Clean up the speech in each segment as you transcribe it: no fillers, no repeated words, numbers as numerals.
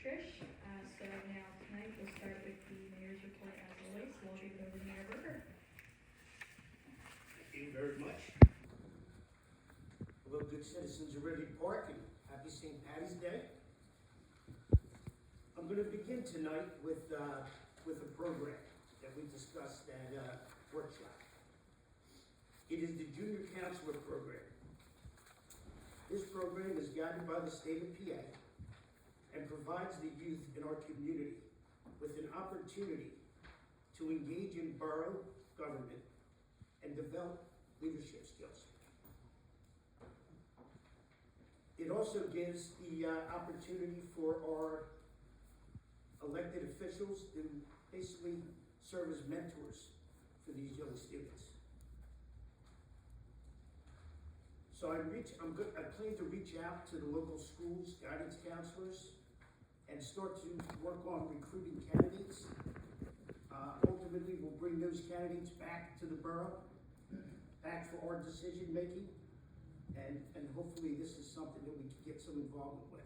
Trish. So now tonight we'll start with the mayor's report as always. So I'll give it over to Mayor Berger. Thank you very much. Hello, good citizens of Ridley Park, and happy St. Patty's Day. I'm going to begin tonight with a program that we discussed at workshop. It is the Junior Counselor Program. This program is guided by the state of PA and provides the youth in our community with an opportunity to engage in borough government and develop leadership skills. It also gives the opportunity for our elected officials to basically serve as mentors for these young students. So I plan to reach out to the local schools, guidance counselors, and start to work on recruiting candidates. Ultimately, we'll bring those candidates back to the borough, back for our decision making, and hopefully this is something that we can get some involvement with.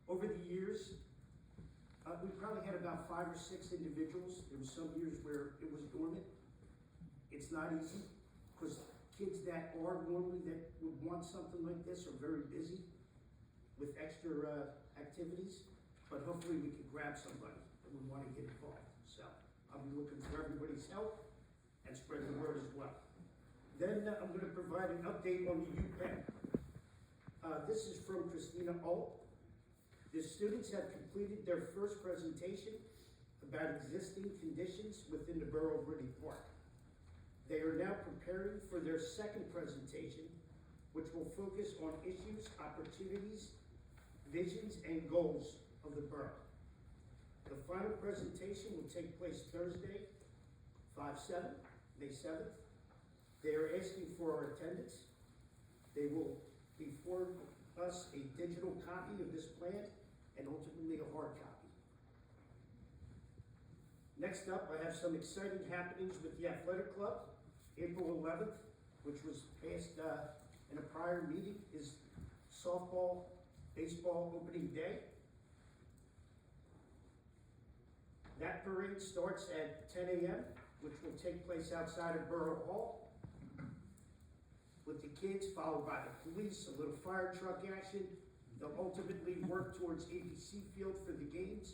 Over the years, we probably had about 5 or 6 individuals. There were some years where it was dormant. It's not easy because kids that are normally that would want something like this are very busy with extra activities, but hopefully we can grab somebody that would want to get involved. So I'll be looking for everybody's help and spread the word as well. Then I'm going to provide an update on the UPenn. This is from Christina Alt. The students have completed their first presentation about existing conditions within the borough of Ridley Park. They are now preparing for their second presentation, which will focus on issues, opportunities, visions, and goals of the borough. The final presentation will take place Thursday, May 7th. They are asking for our attendance. They will be forwarding us a digital copy of this plan and ultimately a hard copy. Next up, I have some exciting happenings with the athletic club. April 11th, which was passed in a prior meeting, is softball, baseball opening day. That parade starts at 10 a.m., which will take place outside of Borough Hall, with the kids, followed by the police, a little fire truck action. They'll ultimately work towards ABC Field for the games.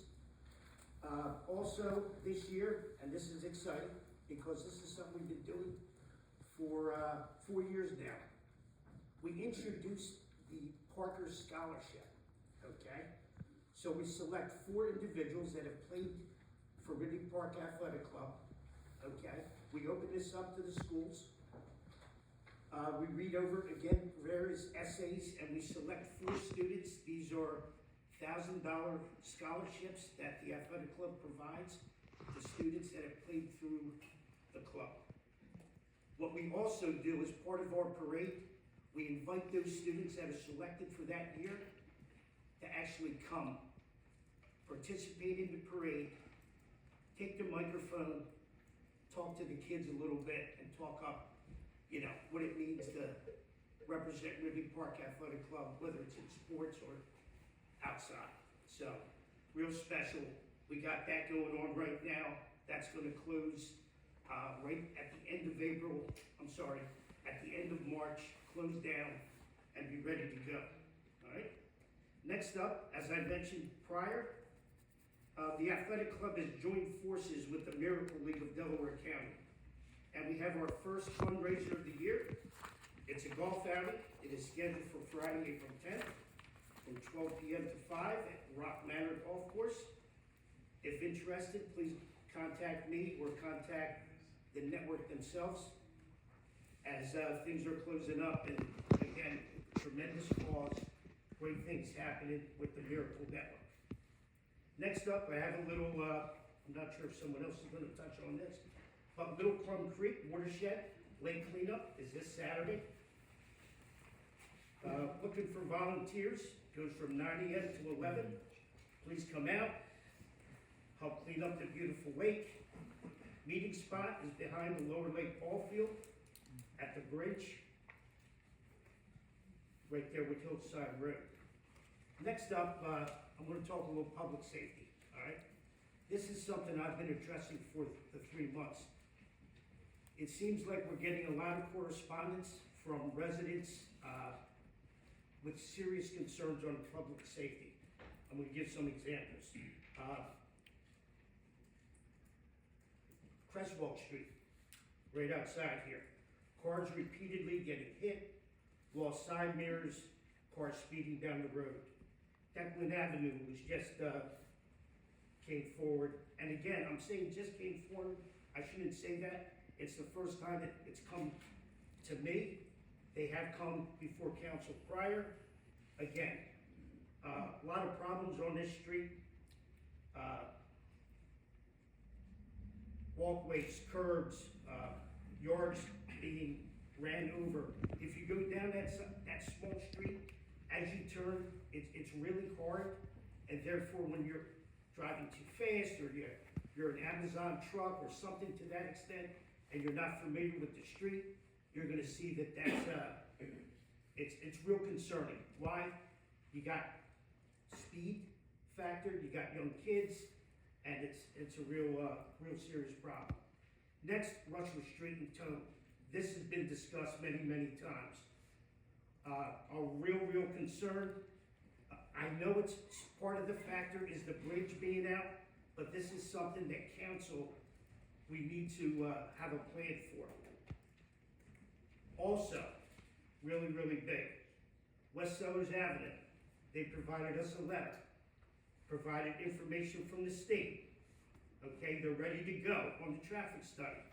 Also this year, and this is exciting because this is something we've been doing for 4 years now, we introduced the Parker Scholarship, okay? So we select 4 individuals that have played for Ridley Park Athletic Club, okay? We open this up to the schools. We read over, again, various essays, and we select 4 students. These are $1,000 scholarships that the athletic club provides to students that have played through the club. What we also do as part of our parade, we invite those students that are selected for that year to actually come, participate in the parade, take the microphone, talk to the kids a little bit, and talk up, what it means to represent Ridley Park Athletic Club, whether it's in sports or outside. So, real special. We got that going on right now. That's going to close right at the end of at the end of March, close down and be ready to go. All right. Next up, as I mentioned prior, the athletic club has joined forces with the Miracle League of Delaware County. And we have our first fundraiser of the year. It's a golf outing. It is scheduled for Friday, April 10th from 12 p.m. to 5 at Rock Manor Golf Course. If interested, please contact me or contact the network themselves as things are closing up. And again, tremendous cause, great things happening with the Miracle Network. Next up, I have a little, I'm not sure if someone else is going to touch on this, but Little Plum Creek Watershed Lake Cleanup is this Saturday. Looking for volunteers, goes from 9 a.m. to 11. Please come out, help clean up the beautiful lake. Meeting spot is behind the Lower Lake Ball Field at the bridge, right there with Hillside Road. Next up, I'm gonna talk a little public safety, all right? This is something I've been addressing for the 3 months. It seems like we're getting a lot of correspondence from residents, with serious concerns on public safety. I'm gonna give some examples. Creswell Street, right outside here. Cars repeatedly getting hit, lost side mirrors, cars speeding down the road. Declan Avenue was just, came forward, and again, I'm saying just came forward, I shouldn't say that. It's the first time that it's come to me. They have come before council prior. Again, a lot of problems on this street. Walkways, curbs, yards being ran over. If you go down that small street, as you turn, it's really hard, and therefore when you're driving too fast, or you're an Amazon truck or something to that extent, and you're not familiar with the street, you're gonna see that's it's real concerning. Why? You got speed factor, you got young kids, and it's a real serious problem. Next, Rushmore Street and Tone. This has been discussed many times. A real concern. I know it's part of the factor is the bridge being out, but this is something that council, we need to have a plan for. Also, really big, West Sellers Avenue, they provided us a letter, provided information from the state. Okay, they're ready to go on the traffic study.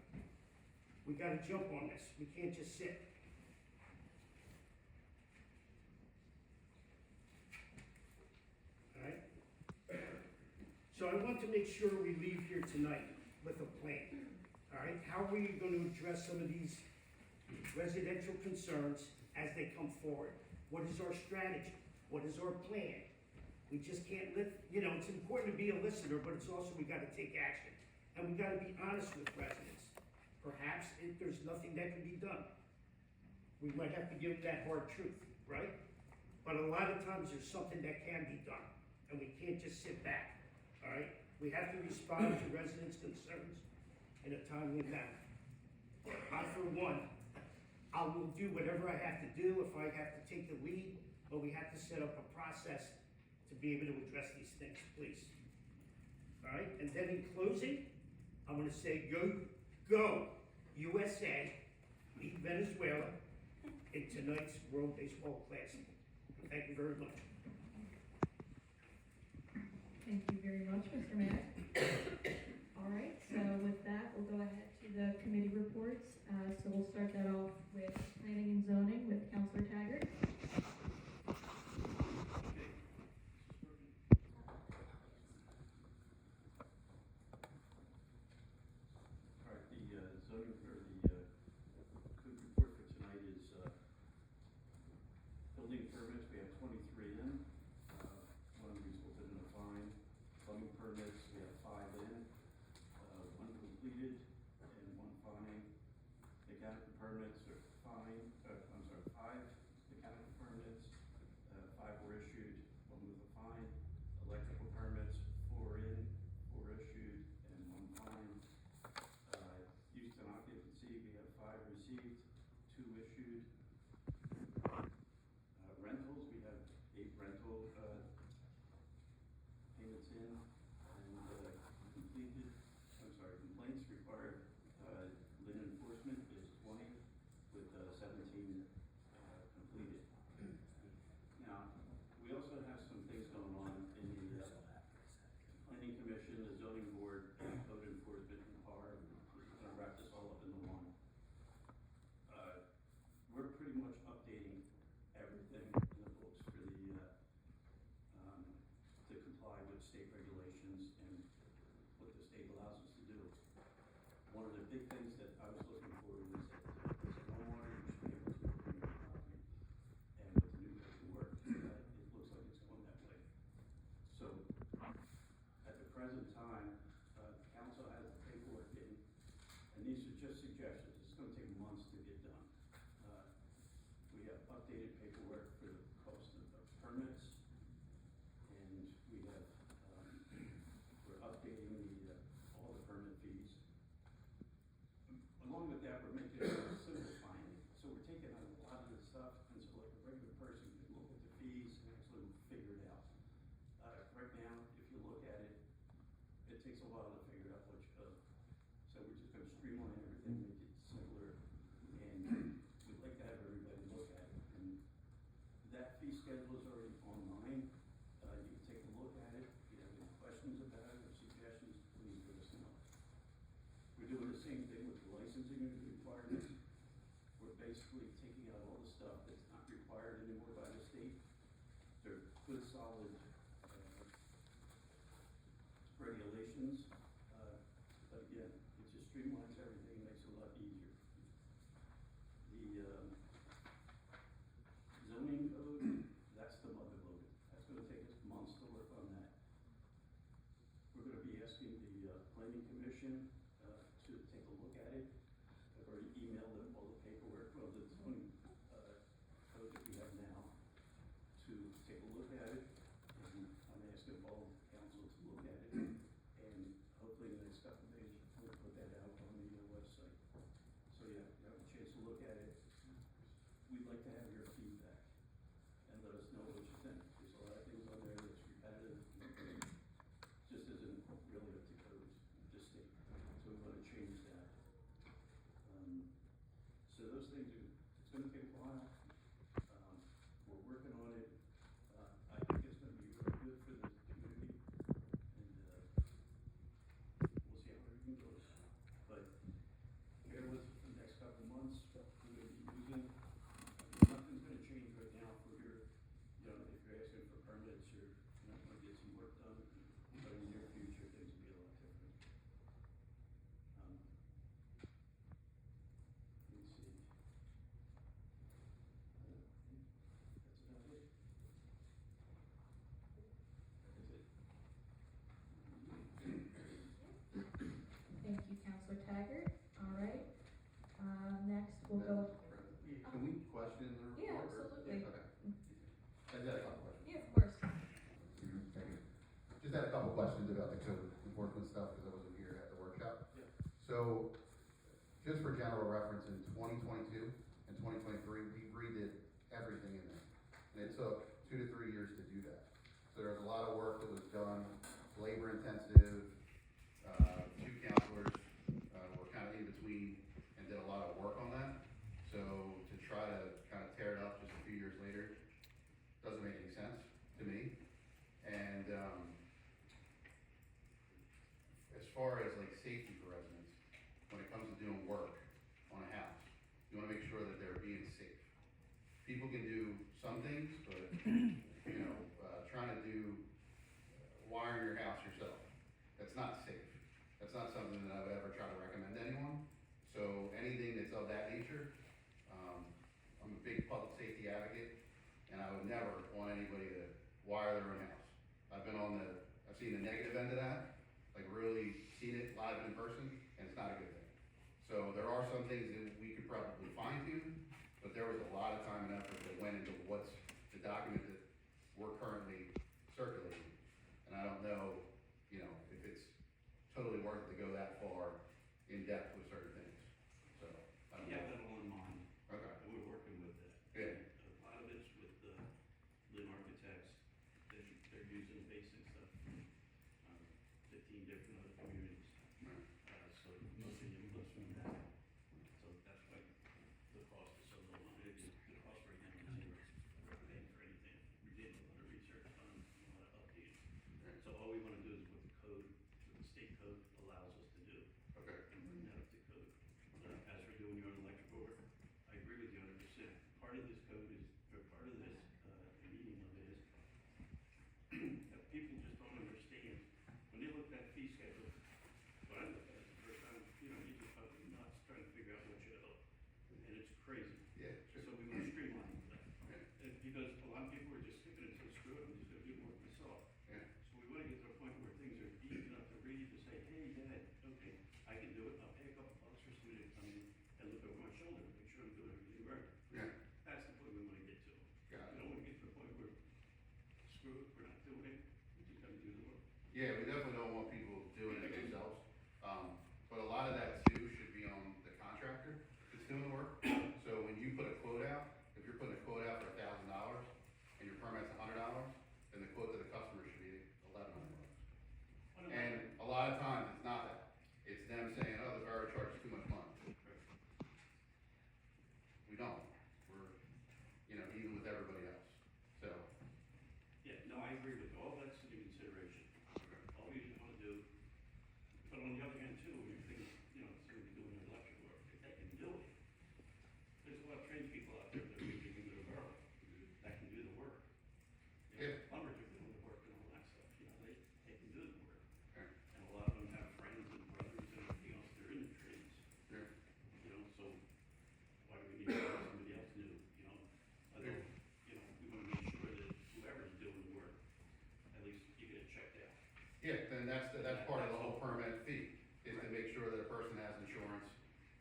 We gotta jump on this, we can't just sit. All right? So I want to make sure we leave here tonight with a plan. All right, how are we gonna address some of these residential concerns as they come forward? What is our strategy? What is our plan? We just can't it's important to be a listener, but it's also we gotta take action. And we gotta be honest with residents. Perhaps if there's nothing that can be done, we might have to give them that hard truth, right? But a lot of times there's something that can be done, and we can't just sit back, all right? We have to respond to residents' concerns in a timely manner. I, for one, I will do whatever I have to do if I have to take the lead, but we have to set up a process to be able to address these things, please. All right, and then in closing, I'm gonna say go USA, beat Venezuela in tonight's World Baseball Classic. Thank you very much. Thank you very much, Mr. Mayor. All right, so with that, we'll go ahead to the committee reports. So we'll start that off with planning and zoning with Councilor Taggart. Updated paperwork for the cost of the permits, and we takes a while to figure out which, so we're just gonna streamline everything, make it simpler, and we'd like to have everybody look at it. And that fee schedule is already online, you can take a look at it, if you have any questions about it or suggestions, please let us know. We're doing the same thing with the licensing requirements. We're basically taking out all the stuff that's not required anymore by the state. They're good, solid, regulations, but again, it just streamlines everything, makes it a lot easier. The, zoning code, that's the mother load. That's gonna take us months to work on that. We're gonna be asking the, planning commission, to take a look at it. I've already emailed them all the paperwork, well, the zoning, code that we have now, to take a look at it. And I'm asking all council to look at it, and hopefully in the next couple of days, we'll put that out on the website. So yeah, you have a chance to look at it. We'd like to have your feedback, and let us know what you think. There's a lot of things on there that's repetitive, just isn't really up to code, the state, so we wanna change that. So those things are, it's gonna take a while. We're working on it. I think it's gonna be really good for the community, and, we'll see how everything goes. But bear with us for the next couple of months, we're gonna be using, nothing's gonna change right now for your, you know, if you're asking for permits or, you know, wanna get some work done, but in the near future, things will be a lot different. Let me see. That's about it. That's it. Thank you, Counselor Taggart. All right. Next, we'll go. Can we question the report? Yeah, absolutely. Okay. I just had a couple questions. Yeah, of course. Thank you. Just had a couple questions about the code enforcement stuff, because I wasn't here at the workshop. Yeah. So, just for general reference, in 2022 and 2023, we redid everything in there. And it took 2 to 3 years to do that. So there was a lot of work that was done, labor intensive, two counselors, were kind of in between and did a lot of work on that. So to try to kind of tear it up just a few years later, doesn't make any sense to me. And, as far as like safety for residents, when it comes to doing work on a house, you wanna make sure that they're being safe. People can do some things, but, you know, trying to do wiring your house yourself, that's not safe. That's not something that I would ever try to recommend to anyone. So anything that's of that nature, I'm a big public safety advocate, and I would never want anybody to wire their own house. I've seen the negative end of that, like really seen it live in person, and it's not a good thing. So there are some things that we could probably fine tune, but there was a lot of time and effort that went into what's the document that we're currently circulating. And I don't know, you know, if it's totally worth it to go that far in depth with certain things. So, I don't Yeah, know. that all in mind, Okay, and we're working with that. yeah, A lot of it's with the Lynn Architects, they're using basic stuff, 15 different other communities. right. So most of the inputs from that, so that's why the cost is so low. The cost right now is zero, we're not paying for anything. that's part of the whole permit fee, is to make sure that a person has insurance,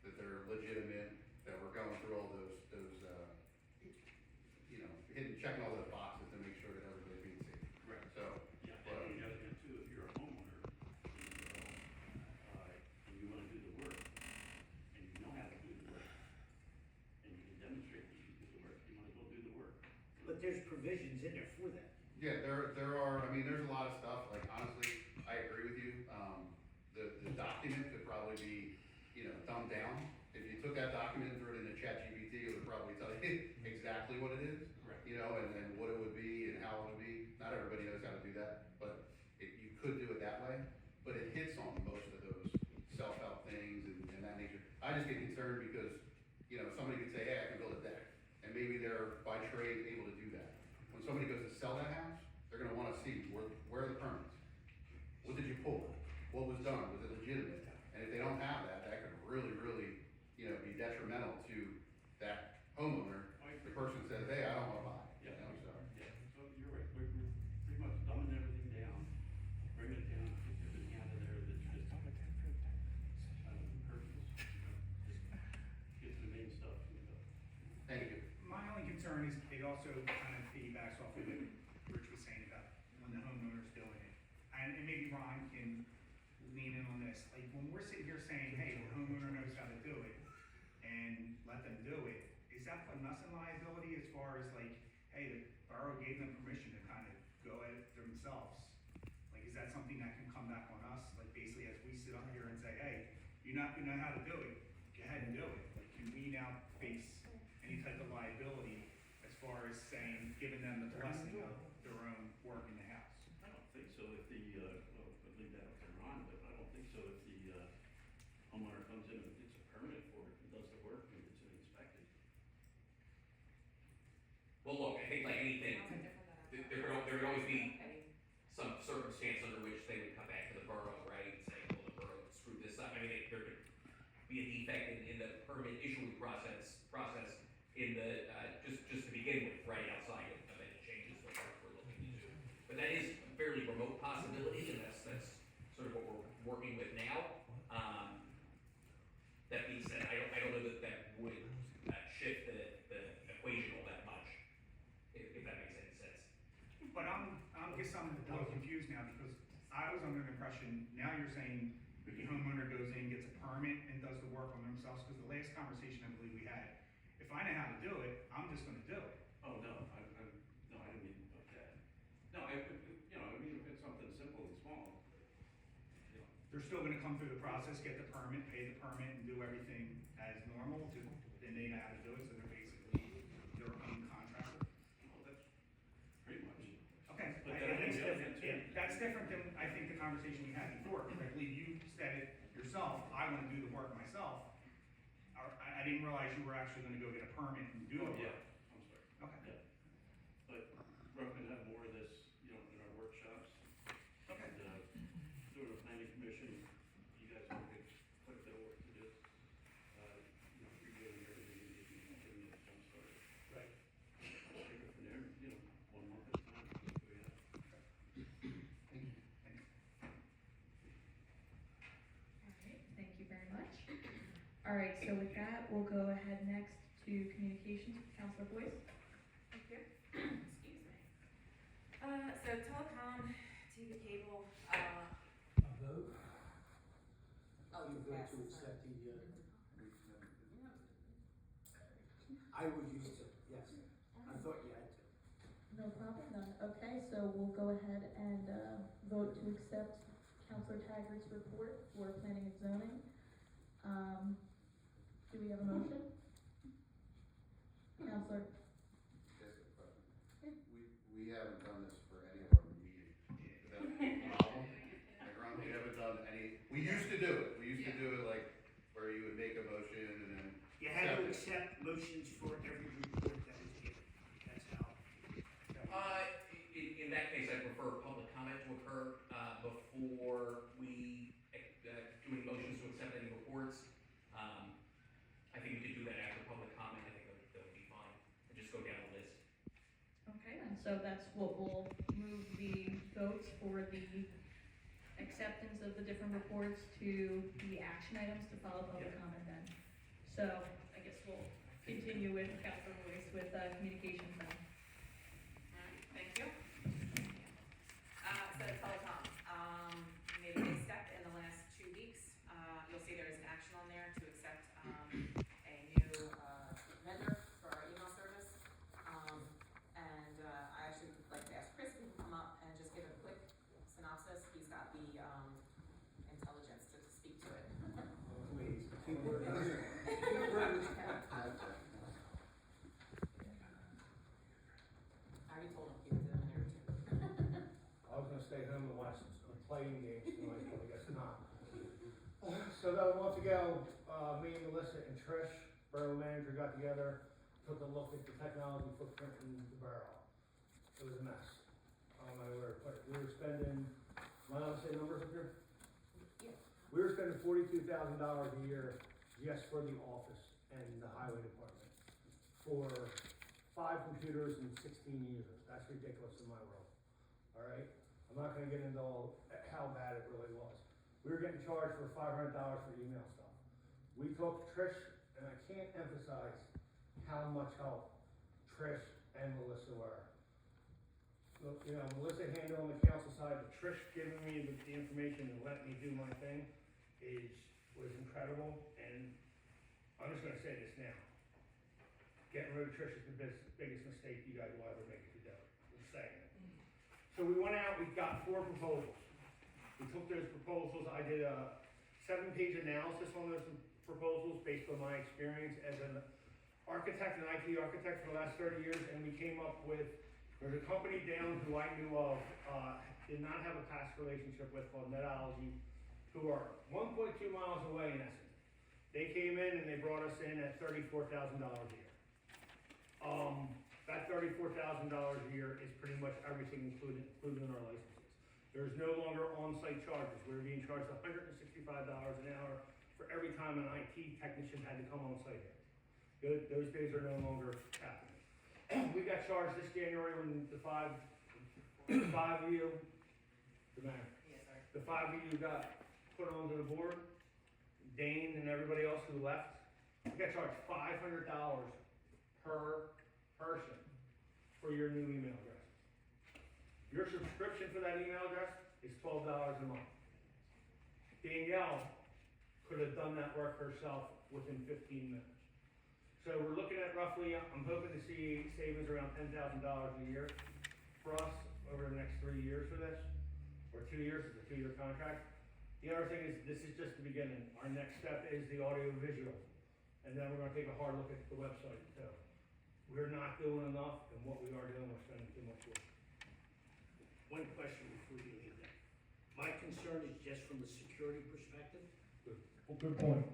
that they're legitimate, that we're going through all those, you know, checking all those boxes to make sure that everybody's being safe. Right. So, Yeah, and the other thing too, if you're a homeowner, and you wanna do the work, and you know how to do the work, and you can demonstrate that you do the work, you might as well do the work. But there's provisions in there for that. yeah, there are, I mean, there's a lot of stuff, like honestly, I agree with you. The document could probably be, you know, dumbed down. If you took that document and threw it into ChatGPT, it would probably tell you exactly what it is. Right. You know, and what it would be and how it would be. Not everybody knows how to do that, but you could do it that way. But it hits on most of those self-help things and that nature. I just get concerned because, you know, somebody could say, hey, I can build a deck. And maybe they're by trade able to do that. When somebody goes to sell that house, they're gonna wanna see where are the permits? What did you pull? What was done? Was it legitimate? And if they don't have that, that could really, really, you know, be detrimental to that homeowner. The person says, hey, I don't wanna buy. You know, so. Yeah, so you're right, we're pretty much dumbing everything down, bringing it down, get everything out of there that's just, impervious, just get to the main stuff, you know. Thank you. My only concern is it also kind of piggybacks off of what Rich was saying about when the homeowner's doing it. And maybe Ron can lean in on this, like when we're sitting here saying, hey, the homeowner knows how to do it and let them do it, is that putting us in liability as far as like, hey, the borough gave them permission to kind of go at it themselves? Like, is that something that can come back on us? Like basically as we sit up here and say, hey, you know how to do it, go ahead and do it. Like, can we now face any type of liability as far as saying, giving them the blessing of their own work in the house? I don't think so if the, well, I'll leave that up to Ron, but I don't think so if the, homeowner comes in and gets a permit for it and does the work and gets it inspected. Well, look, I think like anything, there would always be some circumstance under which they would come back to the borough, right, and say, well, the borough screwed this up. I mean, there could be a defect in the permit issuing process in the, just to begin with, right, outside of any changes that we're looking to do. But that is a fairly remote possibility, and that's sort of what we're working with now. That being said, I don't know that would shift the equation all that much, if that makes any sense. But I guess I'm a little confused now because I was under the impression, now you're saying the homeowner goes in, gets a permit and does the work on themselves, because the last conversation I believe we had, if I know how to do it, I'm just gonna do it. Oh, no, I didn't mean like that. No, you know, I mean, if it's something simple and small, you know. They're still gonna come through the process, get the permit, pay the permit, and do everything as normal, and they know how to do it, so they're basically their own contractor. Well, that's pretty much. Okay, But I that think is different, too. yeah, that's different than, I think, the conversation we had before, because I believe you said it yourself, I wanna do the work myself. I didn't realize you were actually gonna go get a permit and do Oh, it. yeah, I'm sorry. Okay, Yeah. But we're gonna have more of this, you know, in our workshops. okay. And, through the planning commission, you guys have quite a bit of work to do. You know, reviewing everything and getting it jump started. Right. Take it from there, you know, 1 month at a time, that's what we have. Alright, thank you very much. Alright, so with that, we'll go ahead next to communications with Counselor Boyce. Thank you. Excuse me. So telecom, TV cable, A vote? oh, You vote yes. to accept the, I would use to, yes. I thought you had to. No problem, none. Okay, so we'll go ahead and, vote to accept Counselor Taggart's report for planning and zoning. Do we have a motion? Counselor, Just a question. We haven't done this for any of our meetings. That's a problem. Like, Ron, we haven't done any, we used to do it. We used to do it like where you would make a motion and then. You had to accept accept motions for every report that was given. That's how. In that case, I prefer public comment to occur, before we, do any motions to accept any reports. I think we could do that after public comment, I think that would be fine, and just go down the list. okay, and so that's what we'll move the votes for the acceptance of the different reports to the action items to follow public comment then. So I guess we'll continue with Councilor Royce with communications then. Alright, thank you. So telecom, we made a big step in the last 2 weeks. You'll see there is an action on there to accept, a new, vendor for our email service. And, I actually would like to ask Chris if he can come up and just give a quick synopsis. He's got the, intelligence to speak to it. Please, keyword. Keyword. I already told him he was in a minute or two. I was gonna stay home and watch some playing games tonight, but I guess not. So about a month ago, me and Melissa and Trish, borough manager, got together, took a look at the technology footprint in the borough. It was a mess. We were spending, am I allowed to say numbers up here? Yeah. We were spending $42,000 a year just for the office and the highway department for 5 computers and 16 users. That's ridiculous in my world. All right? I'm not gonna get into all how bad it really was. We were getting charged for $500 for email stuff. We took Trish, and I can't emphasize how much help Trish and Melissa were. Look, you know, Melissa handling the council side, but Trish giving me the information and letting me do my thing was incredible, and I'm just gonna say this now. Getting rid of Trish is the biggest mistake you guys will ever make if you do it. I'm saying it. So we went out, we got 4 proposals. We took those proposals, I did a 7-page analysis on those proposals based on my experience as an architect, an IT architect for the last 30 years, and we came up with, there's a company down who I knew of, did not have a past relationship with, called Netology, who are 1.2 miles away in Essendon. They came in and they brought us in at $34,000 a year. That $34,000 a year is pretty much everything included in our licenses. There's no longer on-site charges. We're being charged $165 an hour for every time an IT technician had to come on site here. Those days are no longer happening. We got charged this January when the five of you, the mayor, Yes, sir. the 5 of you got put onto the board, Dane and everybody else who left, we got charged $500 per person for your new email address. Your subscription for that email address is $12 a month. Danielle could have done that work herself within 15 minutes. So we're looking at roughly, I'm hoping to see savings around $10,000 a year for us over the next 3 years for this, or 2 years, it's a 2-year contract. The other thing is, this is just the beginning. Our next step is the audio visual, and then we're gonna take a hard look at the website too. We're not doing enough, and what we are doing, we're spending too much work. One question before you leave that. My concern is just from the security perspective. Good point.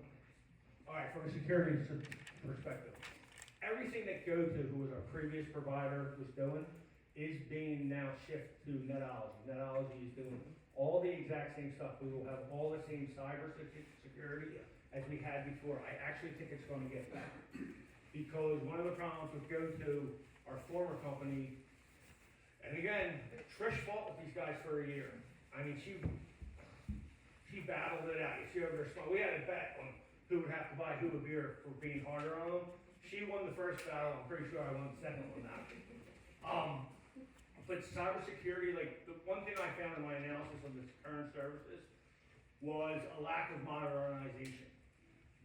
All right, from a security perspective, everything that GoTo, who was our previous provider, was doing, is being now shifted to Netology. Netology is doing all the exact same stuff. We will have all the same cyber security as we had before. I actually think it's gonna get better. Because one of the problems with GoTo, our former company, and again, Trish fought with these guys for a year. I mean, she battled it out. You see over there, we had a bet on who would have to buy who a beer for being harder on them. She won the first battle. I'm pretty sure I won the second one now. But cybersecurity, like the one thing I found in my analysis of this current services was a lack of modernization.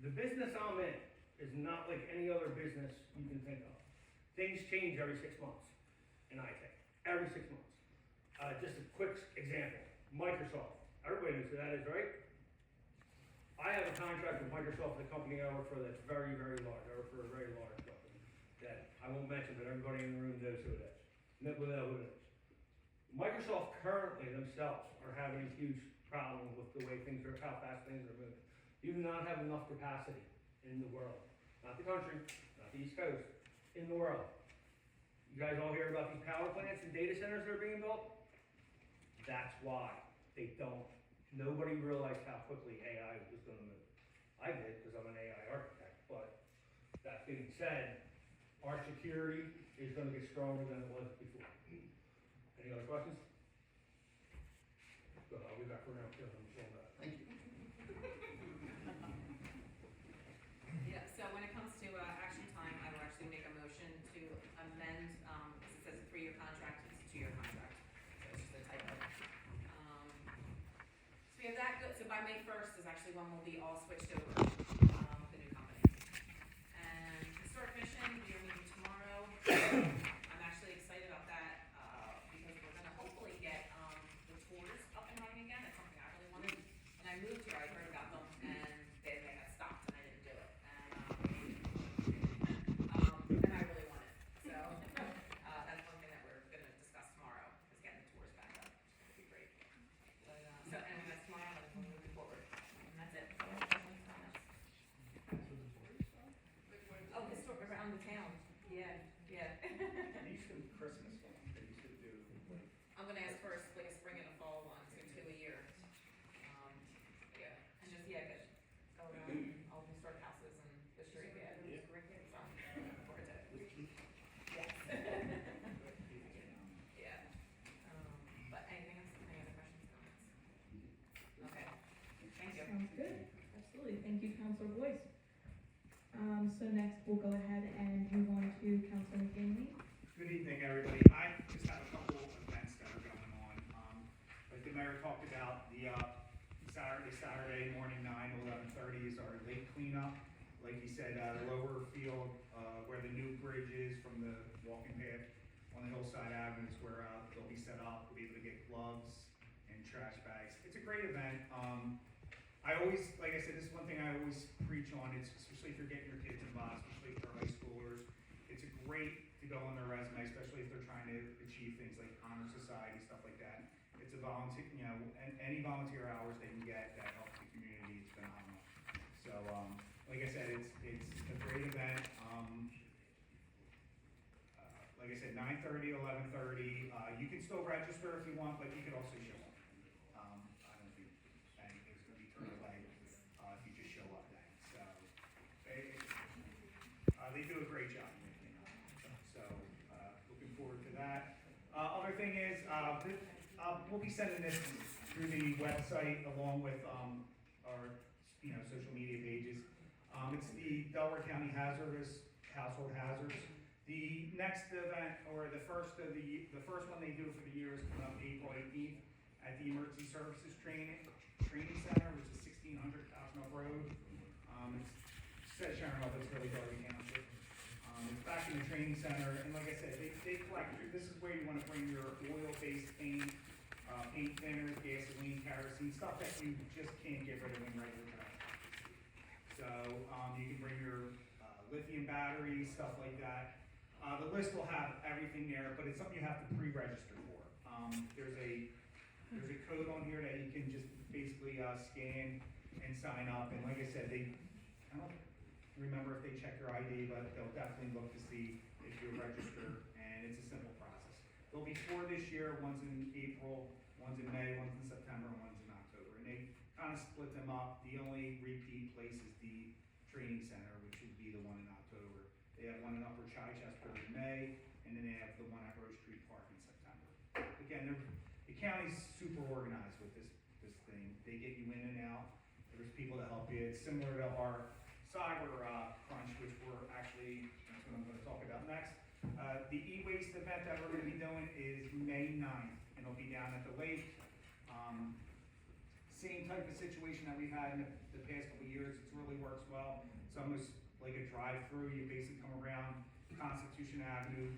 The business I'm in is not like any other business you can think of. Things change every 6 months in IT. Every 6 months. Just a quick example, Microsoft. Everybody knows who that is, right? I have a contract with Microsoft, the company I work for, that's very, very large. I work for a very large company that I won't mention, but everybody in the room knows who it is. Know who it is. Microsoft currently themselves are having a huge problem with the way things are, how fast things are moving. You do not have enough capacity in the world. Not the country, not the East Coast, in the world. You guys all hear about these power plants and data centers that are being built? That's why they don't. Nobody realized how quickly AI was gonna move. I did, because I'm an AI architect, but that being said, our security is gonna get stronger than it was before. Any other questions? But I'll be back around here, I'm sure that. Thank you. Yeah, so when it comes to, action time, I will actually make a motion to amend, because it says a 3-year contract, it's a 2-year contract, so it's just a typo. So we have that good, so by May 1st is actually when we'll be all switched over, with the new company. And Historic Mission, we are meeting tomorrow. I'm actually excited about that, because we're gonna hopefully get, the tours up and running again, that's something I really wanted. When I moved here, I heard about them, and they got stopped, and I didn't do it. And I really want it, so, that's one thing that we're gonna discuss tomorrow, is getting the tours back up, which would be great. But, so, anyway, that's tomorrow, and we're moving forward, and that's it. Oh, historic, around the town, yeah. They used to do Christmas ones, they used to do, like, I'm gonna ask for like a spring and a fall one, so 2 a year. Yeah, and just, good, go around all the historic houses and the street, So, looking forward to it. Yes. Yeah, but anything else, any other questions, comments? Okay, thank you. Sounds good, absolutely, thank you, Counselor Boyce. So next, we'll go ahead and move on to Counselor McKinley. good evening, everybody. I just have a couple of events that are going on. Like the mayor talked about, the Saturday morning, 9 to 11:30 is our lake cleanup. Like he said, the lower field, where the new bridge is from the walking path on the Hillside Avenue is where they'll be set up. We'll be able to get gloves and trash bags. It's a great event. I always, like I said, this is one thing I always preach on, it's especially if you're getting your kids involved, especially for high schoolers. It's great to go on their resume, especially if they're trying to achieve things like honor society, stuff like that. It's a volunteer, any volunteer hours they can get that helps the community, it's phenomenal. So, like I said, it's a great event. Like I said, 9:30, 11:30. You can still register if you want, but you could also show up. I don't think anything's gonna be turned away, if you just show up then. So, they do a great job. So, looking forward to that. Other thing is, we'll be sending this through the website along with, our, social media pages. It's the Delaware County Household Hazards. The next event, or the first one they do for the year is coming up April 18th at the Emergency Services Training Center, which is 1600 Cosmo Road. It says Sharon Hill, but it's really Darby Township. It's back in the training center, and like I said, they collect, this is where you wanna bring your oil-based paint, paint thinners, gasoline, kerosene, stuff that you just can't get rid of in regular trash. So, you can bring your, lithium batteries, stuff like that. The list will have everything there, but it's something you have to pre-register for. There's a code on here that you can just basically, scan and sign up, and like I said, I don't remember if they check your ID, but they'll definitely look to see if you're registered, and it's a simple process. There'll be 4 this year, one's in April, one's in May, one's in September, and one's in October, and they kind of split them up. The only repeat place is the training center, which would be the one in October. They have one in Upper Chichester in May, and then they have the one at Rose Street Park in September. Again, the county's super organized with this thing. They get you in and out. There's people to help you. It's similar to our cyber crunch, which that's what I'm gonna talk about next. The e-waste event that we're gonna be doing is May 9th, and it'll be down at the lake. Same type of situation that we've had in the past couple of years. It really works well. It's almost like a drive-through. You basically come around Constitution Avenue,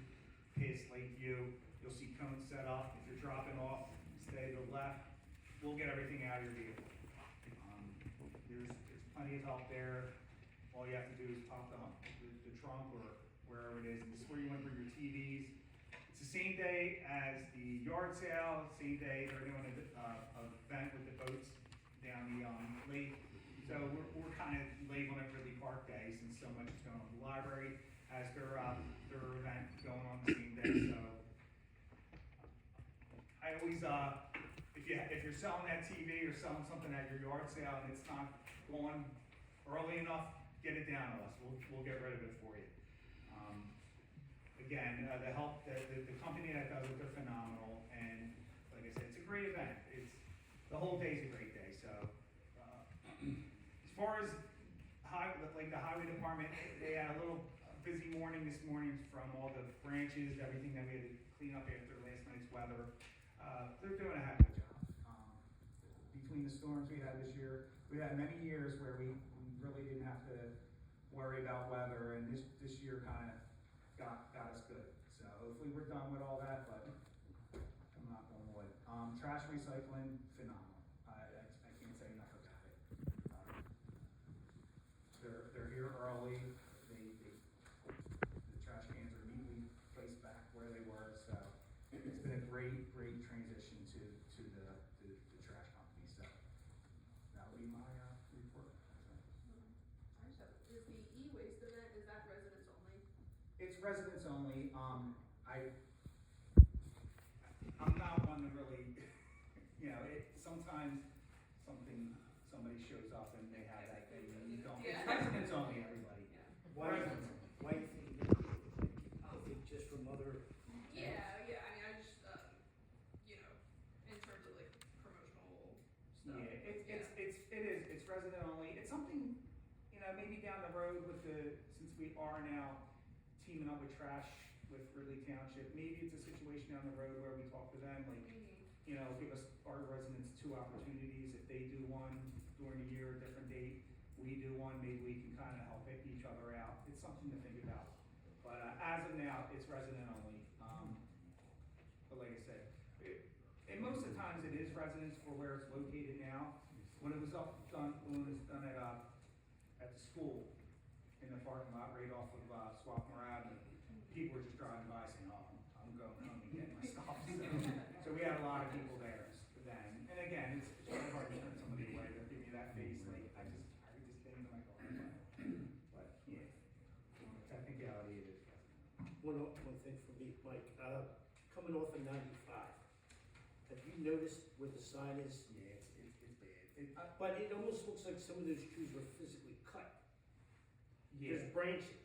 past Lakeview. You'll see cones set up. If you're dropping off, stay to the left. We'll get everything out of your vehicle. There's plenty of help there. All you have to do is pop the trunk or wherever it is. And this is where you want to bring your TVs. It's the same day as the yard sale. Same day they're doing an event with the boats down the lake. So we're kind of labeling it Ridley Park Day since so much is going on. The library has their event going on the same day. So I always, if you're selling that TV or selling something at your yard sale and it's not going early enough, get it down to us. We'll get rid of it for you. Again, the company that does it, they're phenomenal. And like I said, it's a great event. the whole day's a great day, so, as far as the highway department, they had a little busy morning this morning from all the branches, everything that we had to clean up after last night's weather. They're doing a heck of a job. Between the storms we had this year, we had many years where we really didn't have to worry about weather, and this year kind of got us good. So hopefully we're done with all that, but I'm not going to wood. Trash recycling, phenomenal. I can't say enough about it. They're here early. The trash cans are neatly placed back where they were. So it's been a great transition to the trash company. So that would be my report. Is the e-waste event, is that residents only? It's residents only. I'm not one to really, sometimes somebody shows up and they have that thing and you don't. It's residents only, everybody. White, Residents only. white, I think just from other. Yeah, I mean, I just, in terms of like promotional stuff. Yeah, it's resident only. It's something, maybe down the road since we are now teaming up with trash with Ridley Township, maybe it's a situation down the road where we talk to them, like, give us our residents 2 opportunities. If they do one during the year, a different date, we do one, maybe we can kind of help each other out. It's something to think about. But as of now, it's resident only. But like I said, and most of the times it is residents for where it's located now. When it was done at the school, in the parking lot right off of Swarthmore Avenue, people were just driving by saying, "Oh, I'm going home and getting my stuff." So we had a lot of people there then. And again, it's really hard to turn somebody away. They'll give you that face, like, I just carried this thing in my car. But yeah, technicality it is. One thing for me, Mike, coming off of 95, have you noticed where the sign is? Yeah, it's bad. But it almost looks like some of those trees were physically cut. Yeah. There's branches,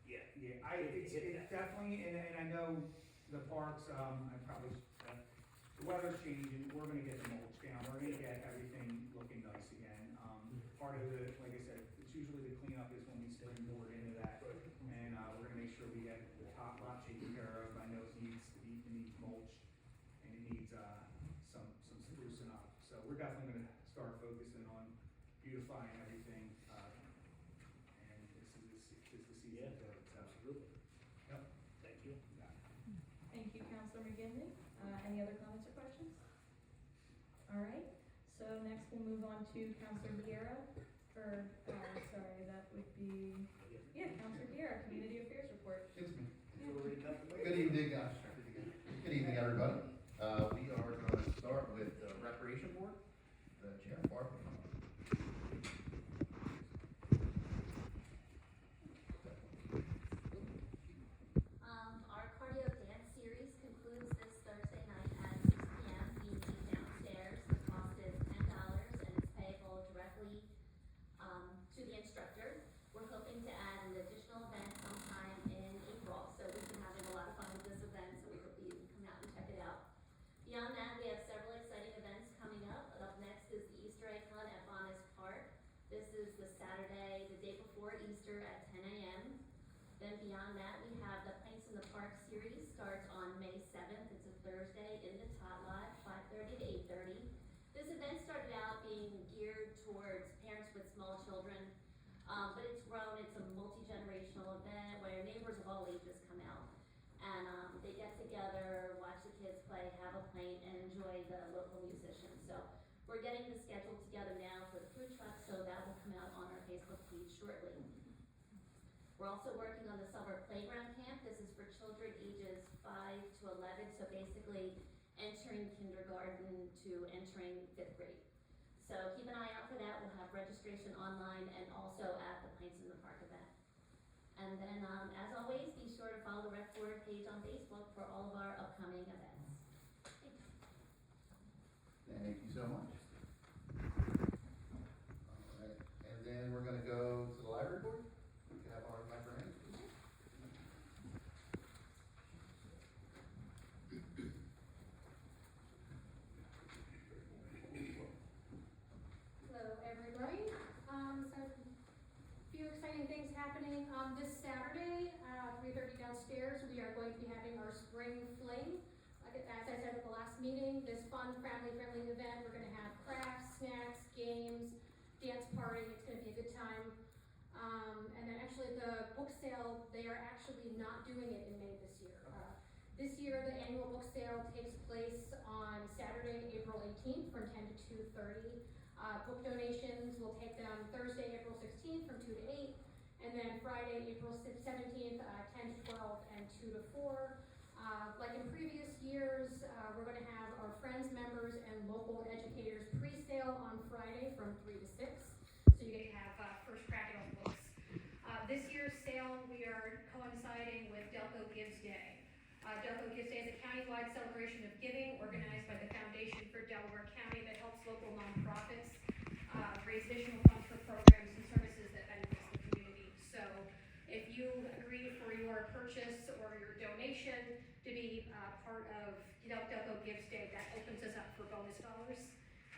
Yeah, it's definitely, and I know the parks, the weather's changing, we're gonna get the mulch down, we're gonna get everything looking nice again. Part of the, like I said, it's usually the cleanup is when we springboard into that, and, we're gonna make sure we get the top lot taken care of. I know it needs mulch, and it needs, some sprucing up, so we're definitely gonna start focusing on beautifying everything, and this is the season to do it, so. absolutely. Yep. Thank you. Thank you, Counselor McGinley. Any other comments or questions? All right, so next we'll move on to Counselor Vieira for, that would be, Counselor Vieira, Community Affairs Report. It's me. Yeah. Good evening, good evening, everybody. We are going to start with the Recreation Board, the Chair Barb. Our cardio dance series concludes this Thursday night at 6 p.m. We meet downstairs. The cost is $10 and it's payable directly to the instructor. We're hoping to add an additional event sometime in April, so we've been having a lot of fun with this event, so we hope you can come out and check it out. Beyond that, we have several exciting events coming up. Up next is the Easter egg hunt at Bonnis Park. This is the Saturday, the day before Easter at 10 a.m. Then beyond that, we have the Planks in the Park series, starts on May 7th. It's a Thursday in the Tot Lot, 5:30 to 8:30. This event started out being geared towards parents with small children, but it's grown. It's a multi-generational event where neighbors of all ages come out. And they get together, watch the kids play, have a pint, and enjoy the local musicians. So we're getting the schedule together now for the food truck, so that will come out on our Facebook page shortly. We're also working on the summer playground camp. This is for children ages 5 to 11, so basically entering kindergarten to entering 5th grade. So keep an eye out for that. We'll have registration online and also at the Planks in the Park event. And then, as always, be sure to follow the Rec Board page on Facebook for all of our upcoming events. Thank you. Thank you so much. All right, and then we're gonna go to the library board. We have our librarian. Spring Fling. Like, as I said at the last meeting, this fun, family-friendly event, we're gonna have crafts, snacks, games, dance party, it's gonna be a good time. And then actually the book sale, they are actually not doing it in May this year. This year, the annual book sale takes place on Saturday, April 18th from 10 to 2:30. Book donations, we'll take them Thursday, April 16th from 2 to 8, and then Friday, April 17th, 10 to 12 and 2 to 4. Like in previous years, we're gonna have our friends, members, and local educators pre-sale on Friday from 3 to 6. So you get to have first crack at all the books. This year's sale, we are coinciding with Delco Gives Day. Delco Gives Day is a countywide celebration of giving organized by the Foundation for Delaware County that helps local nonprofits raise additional funds for programs and services that benefit the community. So if you agree for your purchase or your donation to be part of Delco Gives Day, that opens us up for bonus dollars.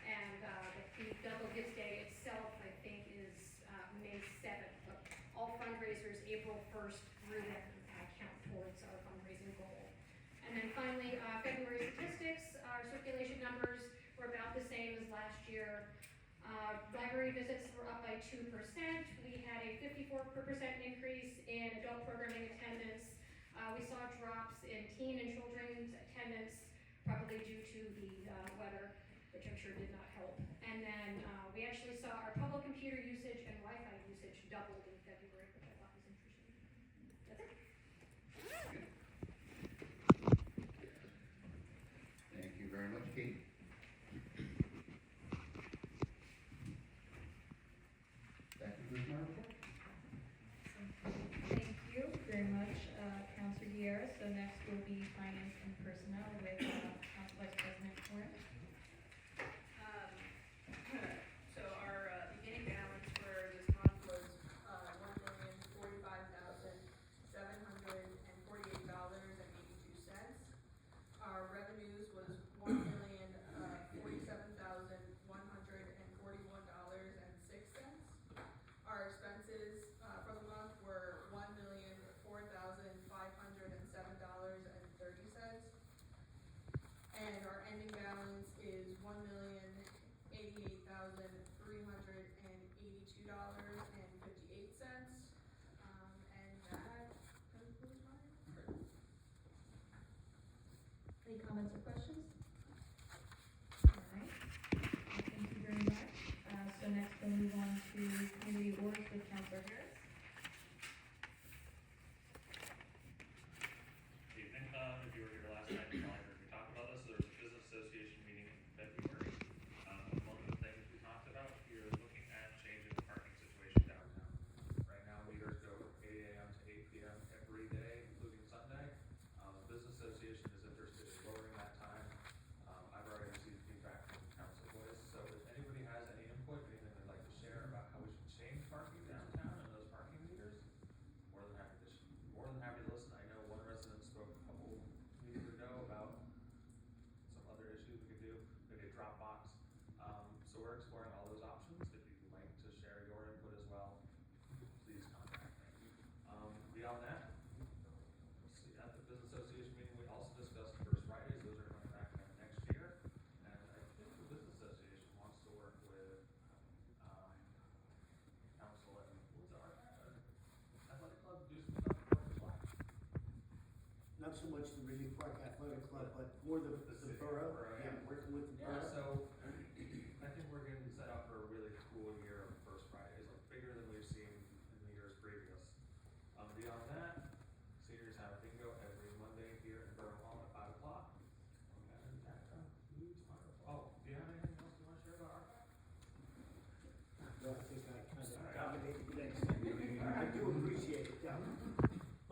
And the Delco Gives Day itself, I think, is May 7th. But all fundraisers, April 1st through then, count towards our fundraising goal. And then finally, February statistics, our circulation numbers were about the same as last year. Library visits were up by 2%. We had a 54% increase in adult programming attendance. We saw drops in teen and children's attendance, probably due to the weather, which I'm sure did not help. And then we actually saw our public computer usage and Wi-Fi usage doubled in February, which I thought was interesting. That's it. Thank you very much, Kate. That concludes my report. Thank you very much, Counselor Vieira. So next will be Finance and Personnel with Council Vice President Warren. So our beginning balance for this month was $1,045,748.82. Our revenues was $1,047,141.06. Our expenses for the month were $1,004,507.30. And our ending balance is $1,088,382.58. And that concludes my report. Any comments or questions? All right. Thank you very much. So next we'll move on to community awards with Counselor Harris. Evening. If you were here last night, you probably heard me talk about this. There was a business association meeting in February. One of the things we talked about, we are looking at changing the parking situation downtown. Right now, meters go from 8 a.m. to 8 p.m. every day, including Sunday. The business association is interested in lowering that time. I've already received feedback from Council Boys, so if anybody has any input, anything they'd like to share about how we should change parking downtown and those parking meters, more than happy to listen. I know one resident spoke a couple meetings ago about some other issues we could do, maybe a drop box. So we're exploring all those options. If you'd like to share your input as well, please contact me. Beyond that, let's see, at the business association meeting, we also discussed First Fridays. Those are coming back next year. And I think the business association wants to work with council and what's our athletic club to do some stuff for as well. Not so much the Ridley Park Athletic Club, but more the borough, yeah. working with the Yeah, borough. so I think we're getting set up for a really cool year of First Fridays, like bigger than we've seen in the years previous. Beyond that, seniors have a bingo every Monday here in Borough Hall at 5 o'clock. And that concludes my report. Oh, do you have anything else you want to share about our? No, I think I kind of dominated the next thing. I do appreciate it, yeah.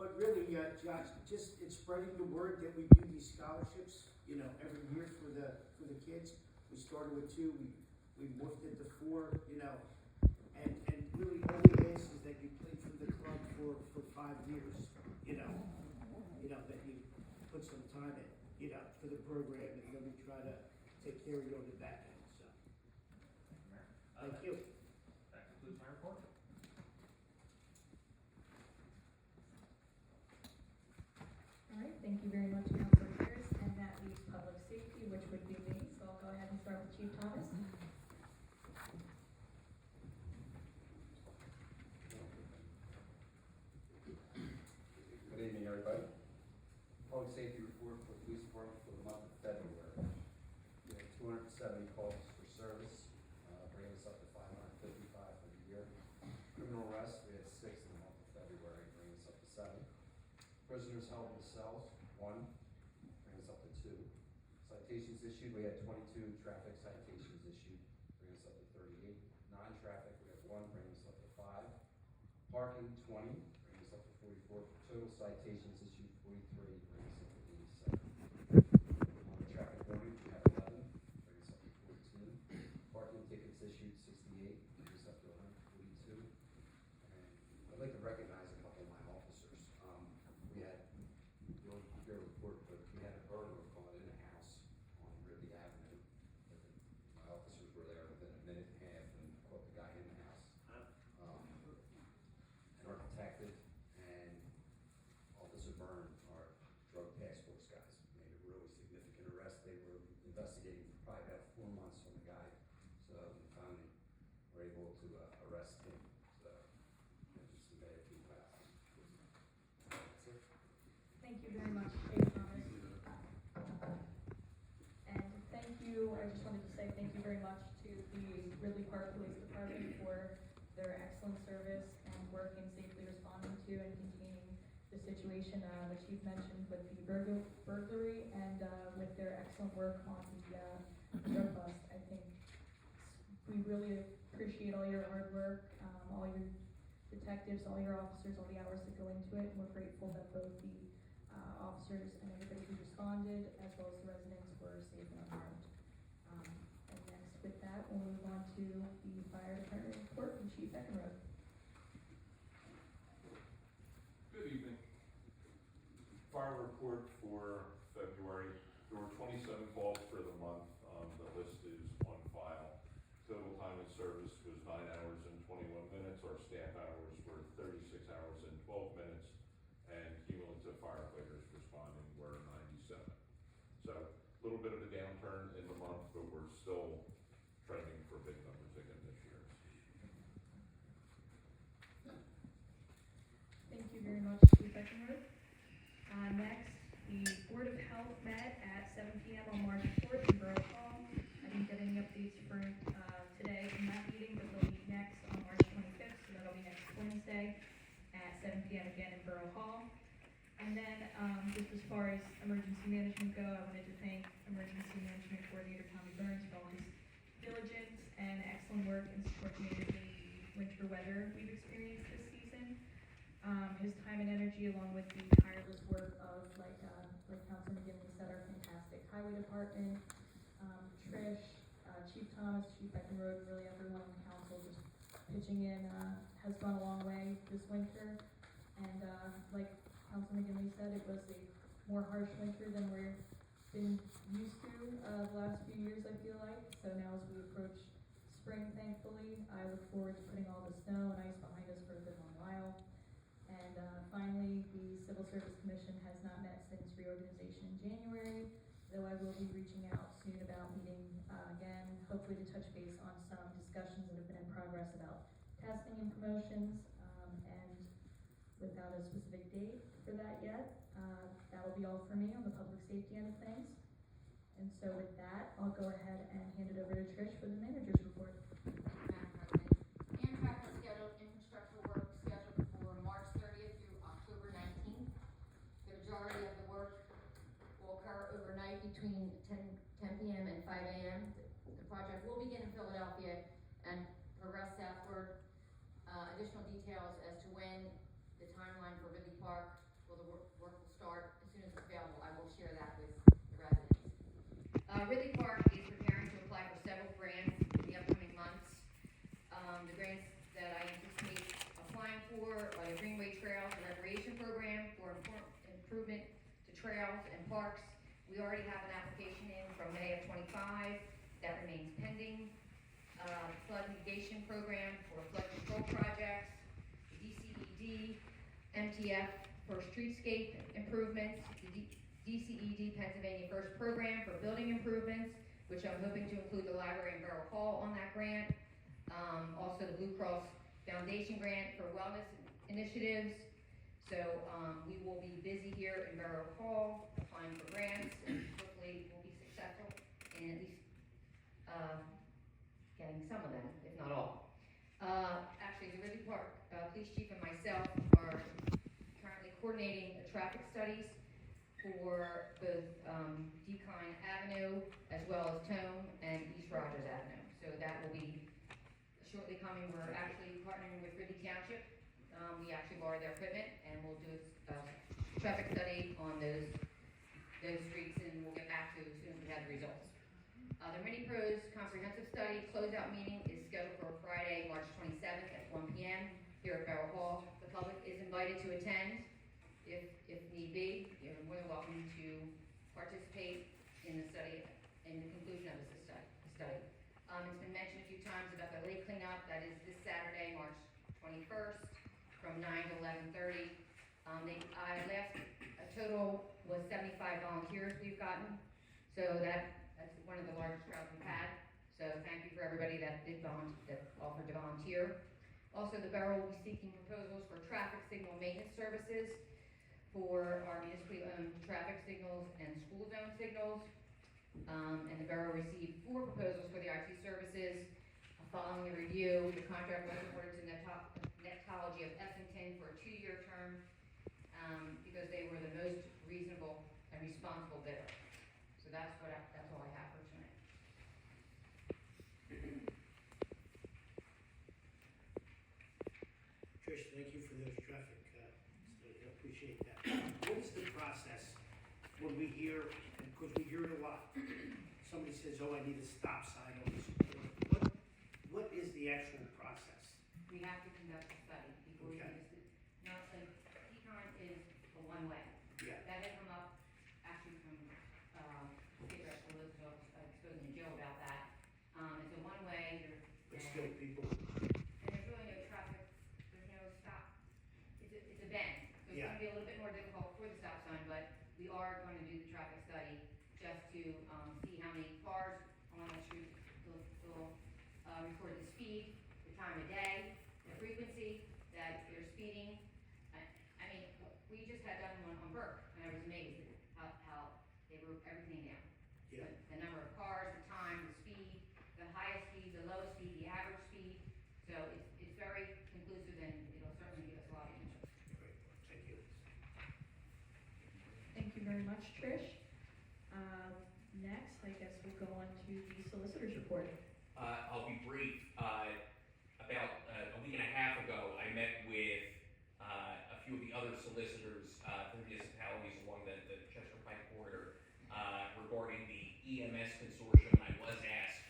But really, Josh, just it's spreading the word that we do these scholarships, every year for the kids. We started with 2, we morphed it to 4, and really all we ask is that you play for the club for 5 years, that you put some time in, for the program, and then we try to take care of you on the back end, so. Thank you. That concludes my report. All right, thank you very much, Counselor public safety report for the police department for the month of February. We had 270 calls for service, bringing us up to 555 for the year. Criminal arrests, we had 6 in the month of February, bringing us up to 7. Prisoners held in the cells, 1, bringing us up to 2. Citations issued, we had 22 traffic citations issued, bringing us up to 38. Non-traffic, we had 1, bringing us up to 5. Parking, 20, bringing us up to 44. Total citations issued, 43, bringing us up to 87. On the traffic warning, we had 11, bringing us up to 14. Parking tickets issued, 68, bringing us up to 142. And I'd like to recognize a couple of my officers. We had, you'll hear a report, but we had a burglar caught in a house on Ridley Avenue. My officers were there within a minute and a half and caught the guy in the house. And our detective and Officer Byrne, our drug task force guys, made a really significant arrest. They were investigating for probably about 4 months on the guy, so we finally were able to arrest him. So, just some bad feedback. That's it. Thank you very much, Chief Thomas. And thank you, I just wanted to say thank you very much to the Ridley Park Police Department for their excellent service and working safely responding to and containing the situation, the chief mentioned with the burglary and with their excellent work on the drug bust. I think we really appreciate all your hard work, all your detectives, all your officers, all the hours that go into it, and we're grateful that both the officers and everybody who responded, as well as the residents, were safe and unharmed. And next with that, we'll move on to the fire department report from Chief Eckenrode. Good evening. Fire report for February. There were 27 calls for the month. The list is on file. Total time in service was 9 hours and 21 minutes. Our staff hours were 36 hours and 12 minutes. And cumulative firefighters responding were 97. So a little bit of a downturn in the month, but we're still trending for big numbers again this year. Thank you very much, Chief Eckenrode. Next, the Board of Health met at 7 p.m. on March 4th in Borough Hall. I didn't get any updates for today from that meeting, but they'll meet next on March 25th, so that'll be next Wednesday at 7 p.m. again in Borough Hall. And then, just as far as emergency management go, I wanted to thank Emergency Management Coordinator Tommy Burns for all his diligence and excellent work in supporting the winter weather we've experienced this season. His time and energy, along with the tireless work of, like Councilman McGinley said, our fantastic highway department, Trish, Chief Thomas, Chief Eckenrode, really everyone on the council just pitching in, has gone a long way this winter. And like Councilman McGinley said, it was a more harsh winter than we've been used to the last few years, I feel like. So now as we approach spring, thankfully, I look forward to putting all the snow and ice behind us for a good long while. And finally, the Civil Service Commission has not met since reorganization in January, though I will be reaching out soon about meeting again, hopefully to touch base on some discussions that have been in progress about testing and promotions, and without a specific date for that yet. That will be all for me on the public safety end of things. And so with that, I'll go ahead and hand it over to Trish for the manager's report. Madam President, Amtrak has scheduled infrastructure work scheduled for March 30th through October 19th. The majority of the work will occur overnight between 10 p.m. and 5 a.m. The project will begin in Philadelphia and progress southward. Additional details as to when the timeline for Ridley Park will the work will start as soon as it's available. I will share that with the residents. Ridley Park is preparing to apply for several grants in the upcoming months. The grants that I anticipate applying for are the Greenway Trails and Recreation Program for improvement to trails and parks. We already have an application in from May of 25 that remains pending. Flood mitigation program for flood control projects, the DCED, MTF for streetscape improvements, the DCED Pennsylvania First Program for building improvements, which I'm hoping to include the library and Borough Hall on that grant. Also the Blue Cross Foundation grant for wellness initiatives. So we will be busy here in Borough Hall. applying for grants, and hopefully we'll be successful in at least, getting some of them, if not all. Actually, the Ridley Park, Police Chief and myself are currently coordinating traffic studies for both, Decline Avenue as well as Tome and East Rogers Avenue. So that will be shortly coming. We're actually partnering with Ridley Township. We actually borrow their equipment and we'll do a traffic study on those streets, and we'll get back to you as soon as we have the results. The Many Pros Comprehensive Study closeout meeting is scheduled for Friday, March 27th at 1 p.m. here at Barrow Hall. The public is invited to attend if need be. You're more than welcome to participate in the study, in the conclusion of the study. It's been mentioned a few times about the lake cleanup. That is this Saturday, March 21st, from 9 to 11:30. A total was 75 volunteers we've gotten, so that's one of the largest crowds we've had. So thank you for everybody that offered to volunteer. Also, the Borough will be seeking proposals for traffic signal maintenance services for our municipally owned traffic signals and school zone signals. And the Borough received 4 proposals for the IT services. Following a review, the contract was awarded to Netology of Essington for a 2-year term, because they were the most reasonable and responsible bidder. So that's all I have for tonight. Trish, thank you for those traffic, studies. I appreciate that. What is the process when we hear, because we hear it a lot, somebody says, oh, I need a stop sign on this corner. What is the actual process? We have to conduct a study before we Okay. use it. Now, like, Decon is a one-way. Yeah. That had come up actually from, State Rep Elizabeth, spoken to Joe about that. It's a one-way, But still, people, and there's really no traffic, there's no stop. It's a bend, so it's Yeah. gonna be a little bit more difficult for the stop sign, but we are going to do the traffic study just to, see how many cars on the street. We'll record the speed, the time of day, the frequency that they're speeding. I mean, we just had done one on Burke, and I was amazed at how they wrote everything down. yeah, The number of cars, the time, the speed, the highest speed, the lowest speed, the average speed. So it's very conclusive, and it'll certainly give us a lot of answers. great, thank you. Thank you very much, Trish. Next, I guess we'll go on to the solicitor's report. I'll be brief. About a week and a half ago, I met with a few of the other solicitors for municipalities along the Chester Pike corridor regarding the EMS consortium. I was asked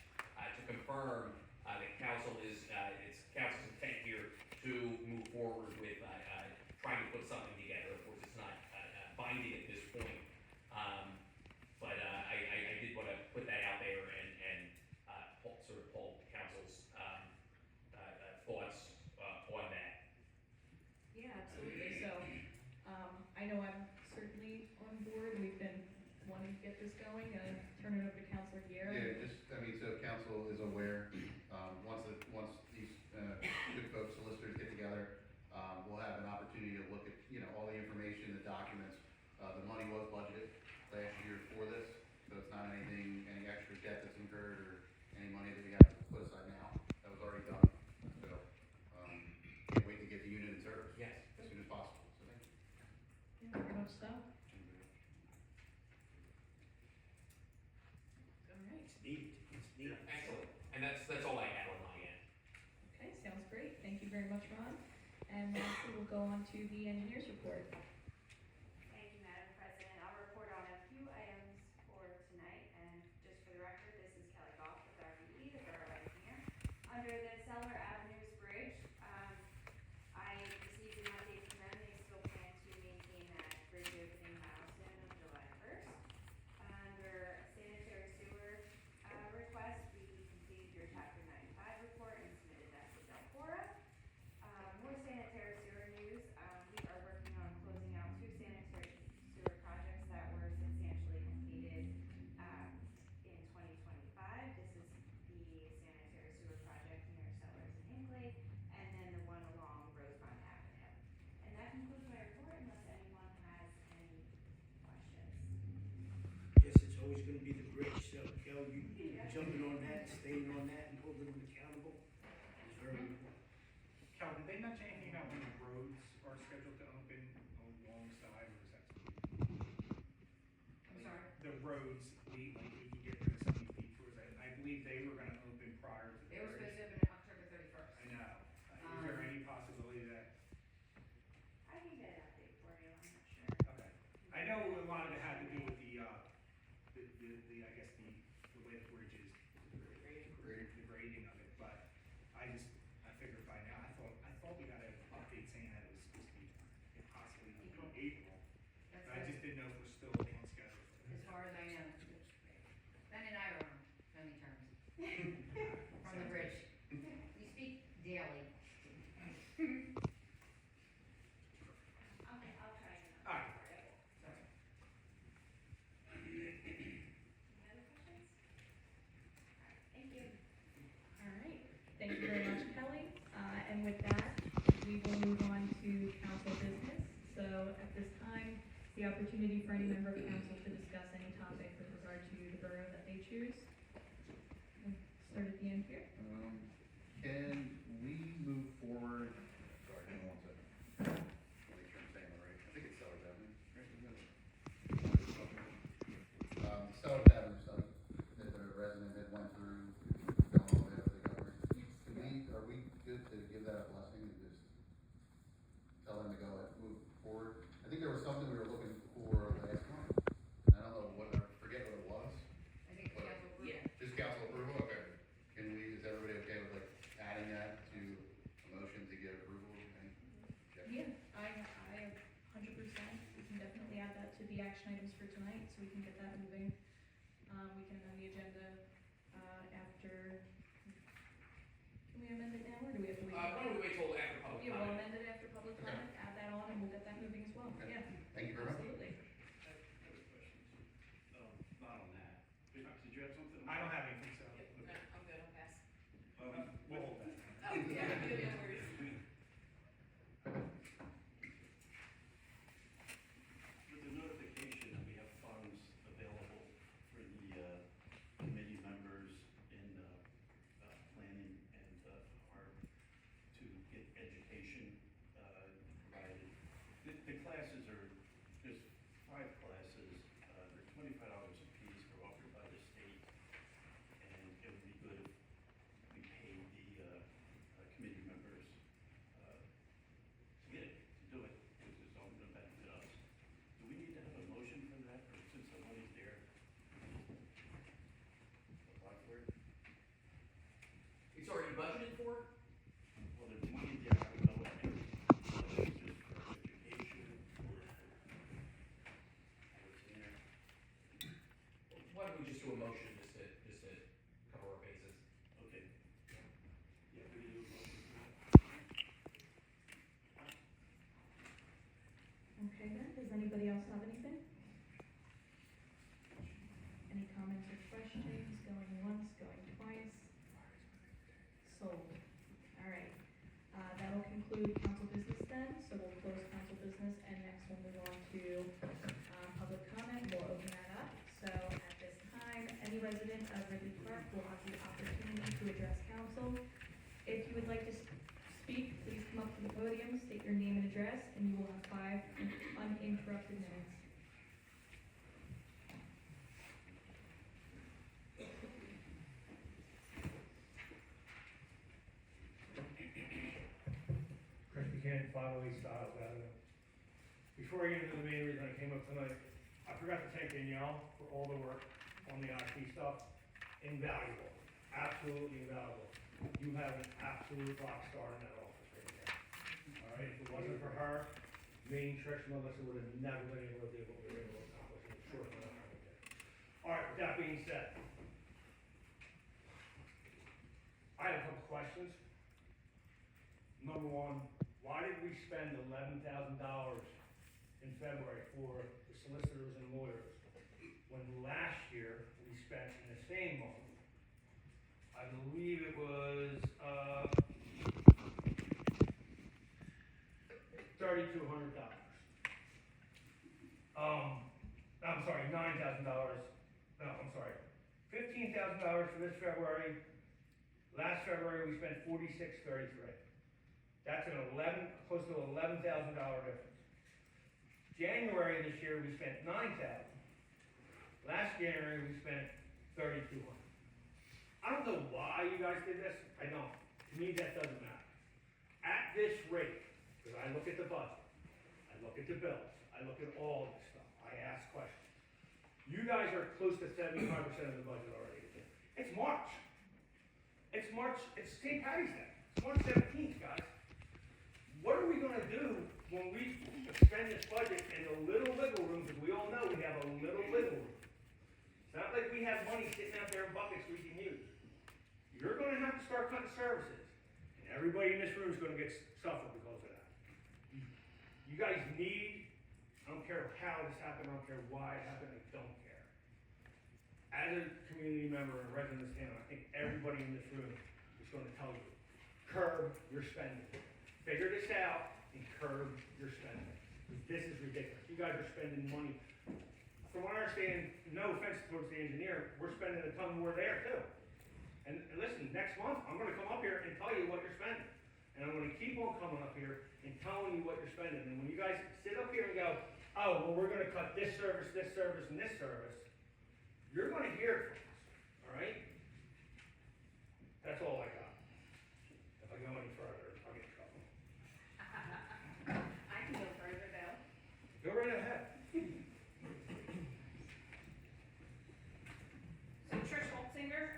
to confirm that council it's council's intent here to move forward with trying to put something together. Of course, it's not binding at this point. But I did want to put that out there and sort of pull council's thoughts on that. Yeah, absolutely. So, I know I'm certainly on board. We've been wanting to get this going. Turn it over to Councilor Guerra. Yeah, so council is aware, once these, good folks, solicitors get together, we'll have an opportunity to look at, all the information, the documents. The money was budgeted last year for this, so it's not any extra debt that's incurred or any money that we have to put aside now. That was already done, so, can't wait to get the unit in service. Yes. As soon as possible, so thank you. Yeah, very much so. All right. It's needed, it's needed. Excellent. And that's all I had on my end. Okay, sounds great. Thank you very much, Ron. And lastly, we'll go on to the engineer's report. Thank you, Madam President. I'll report on a few items for tonight, and just for the record, this is Kelly Goff with RVE, the Borough Engineer. Under the Cellar Avenues Bridge, I received an update from them. They still plan to maintain that bridge opening milestone of July 1st. Under a sanitary sewer request, we completed your Chapter 95 report and submitted that to Delcora. More sanitary sewer news, we are working on closing always gonna be the bridge, so Kel, you jumping on that, staying on that and holding them accountable is very important. Cal, did they mention anything about when the roads are scheduled to open alongside, or is that? I'm sorry? The roads, like, we can get rid of some of these detours, I believe they were gonna open prior to the They were bridge. supposed to open October 31st. I know. Is there any possibility that, I can get an update for you, I'm not sure. okay. I know a lot of it had to do with the I guess the way the bridge is, the grading of it, but I figured by now, I thought we got an update saying that it was supposed to be possibly April. That's But I good. just didn't know if we're still on schedule for As that. far as I know. Ben and I are on friendly terms. From the bridge. We speak daily. Okay, I'll try and. All right. Sorry. Any other questions? Alright, thank you. All right, thank you very much, Kelly. And with that, we will move on to council business. So at this time, the opportunity for any member of council to discuss any topic with regard to the borough that they choose. We'll start at the end here. Can we move forward, sorry, hang on one second. Make sure I'm saying it right, I think it's Sellers Avenue, right, isn't it? Sellers Avenue study that the resident had went through, going all the way up to the government. Are we good to give that a blessing and just tell them to go ahead, move forward? I think there was something we were looking for last month, I don't know what, I forget what it was. I think the council approved it. Just council approval, okay. Can we, is everybody okay with like adding that to a motion to get approval? Yeah, I 100%, we can definitely add that to the action items for tonight, so we can get that moving. We can amend the agenda, after, can we amend it now, or do we have to wait? Why don't we wait till after public Yeah, we'll comment? amend it after public Okay. comment, add that on, and we'll get that moving as well, Okay. yeah. Thank you very much. Absolutely. I have a question too. Not on that. Did you have something? I don't have anything, so. No, I'm good, I'll pass. We'll hold that. Oh, yeah, no worries. With the notification that we have funds available for the committee members in planning and art to get education provided. The classes are, there's 5 classes, they're $25 a piece, they're offered by the state. And it would be good if we paid the committee members to get it, to do it, because it's only gonna benefit us. Do we need to have a motion for that, or since the money's there? Apply for it? It's already budgeted for? Well, there's money there, I don't know what it is. Whether it's just for education or what's in there. Why don't we just do a motion just to cover our bases? Okay. Yeah, we can do a motion for that. Okay then, does anybody else have anything? Any comments or questions, going once, going twice? Sold. All right, that'll conclude council business then, so we'll close council business, and next we'll move on to, public comment, we'll open that up. So at this time, any resident of Ridley Park will have the opportunity to address council. If you would like to speak, please come up to the podium, state your name and address, and you will have 5 uninterrupted minutes. Chris Buchanan, 508 Stiles Avenue. Before I get into the main reason I came up tonight, I forgot to thank Danielle for all the work on the IT stuff. Invaluable, absolutely invaluable. You have an absolute rock star in that office right there. All right, if it wasn't for her, me, Trish, and Melissa would have never been able to do what we were able to accomplish in a short amount of time we did. All right, with that being said, I have a couple questions. Number one, why did we spend $11,000 in February for the solicitors and lawyers, when last year we spent in the same month, I believe it was, $3,200. I'm sorry, $9,000, $15,000 for this February. Last February, we spent $46.33. That's an close to $11,000 difference. January this year, we spent $9,000. Last January, we spent $3,200. I don't know why you guys did this. I don't. To me, that doesn't matter. At this rate, because I look at the budget, I look at the bills, I look at all of this stuff, I ask questions. You guys are close to 75% of the budget already. It's March. It's March, it's St. Patty's Day. It's March 17th, guys. What are we gonna do when we spend this budget in the little wiggle room, because we all know we have a little wiggle room. It's not like we have money sitting out there in buckets we can use. You're gonna have to start cutting services, and everybody in this room is gonna suffer because of that. You guys need, I don't care how this happened, I don't care why it happened, I don't care. As a community member and resident of this town, I think everybody in this room is gonna tell you, curb your spending. Figure this out and curb your spending. This is ridiculous. You guys are spending money. From what I understand, no offense towards the engineer, we're spending a ton more there too. And listen, next month, I'm gonna come up here and tell you what you're spending. And I'm gonna keep on coming up here and telling you what you're spending. And when you guys sit up here and go, oh, well, we're gonna cut this service, and this service, you're gonna hear it from us, all right? That's all I got. If I go any further, I'll get in trouble. I can go further though. Go right ahead. So Trish Holtzinger,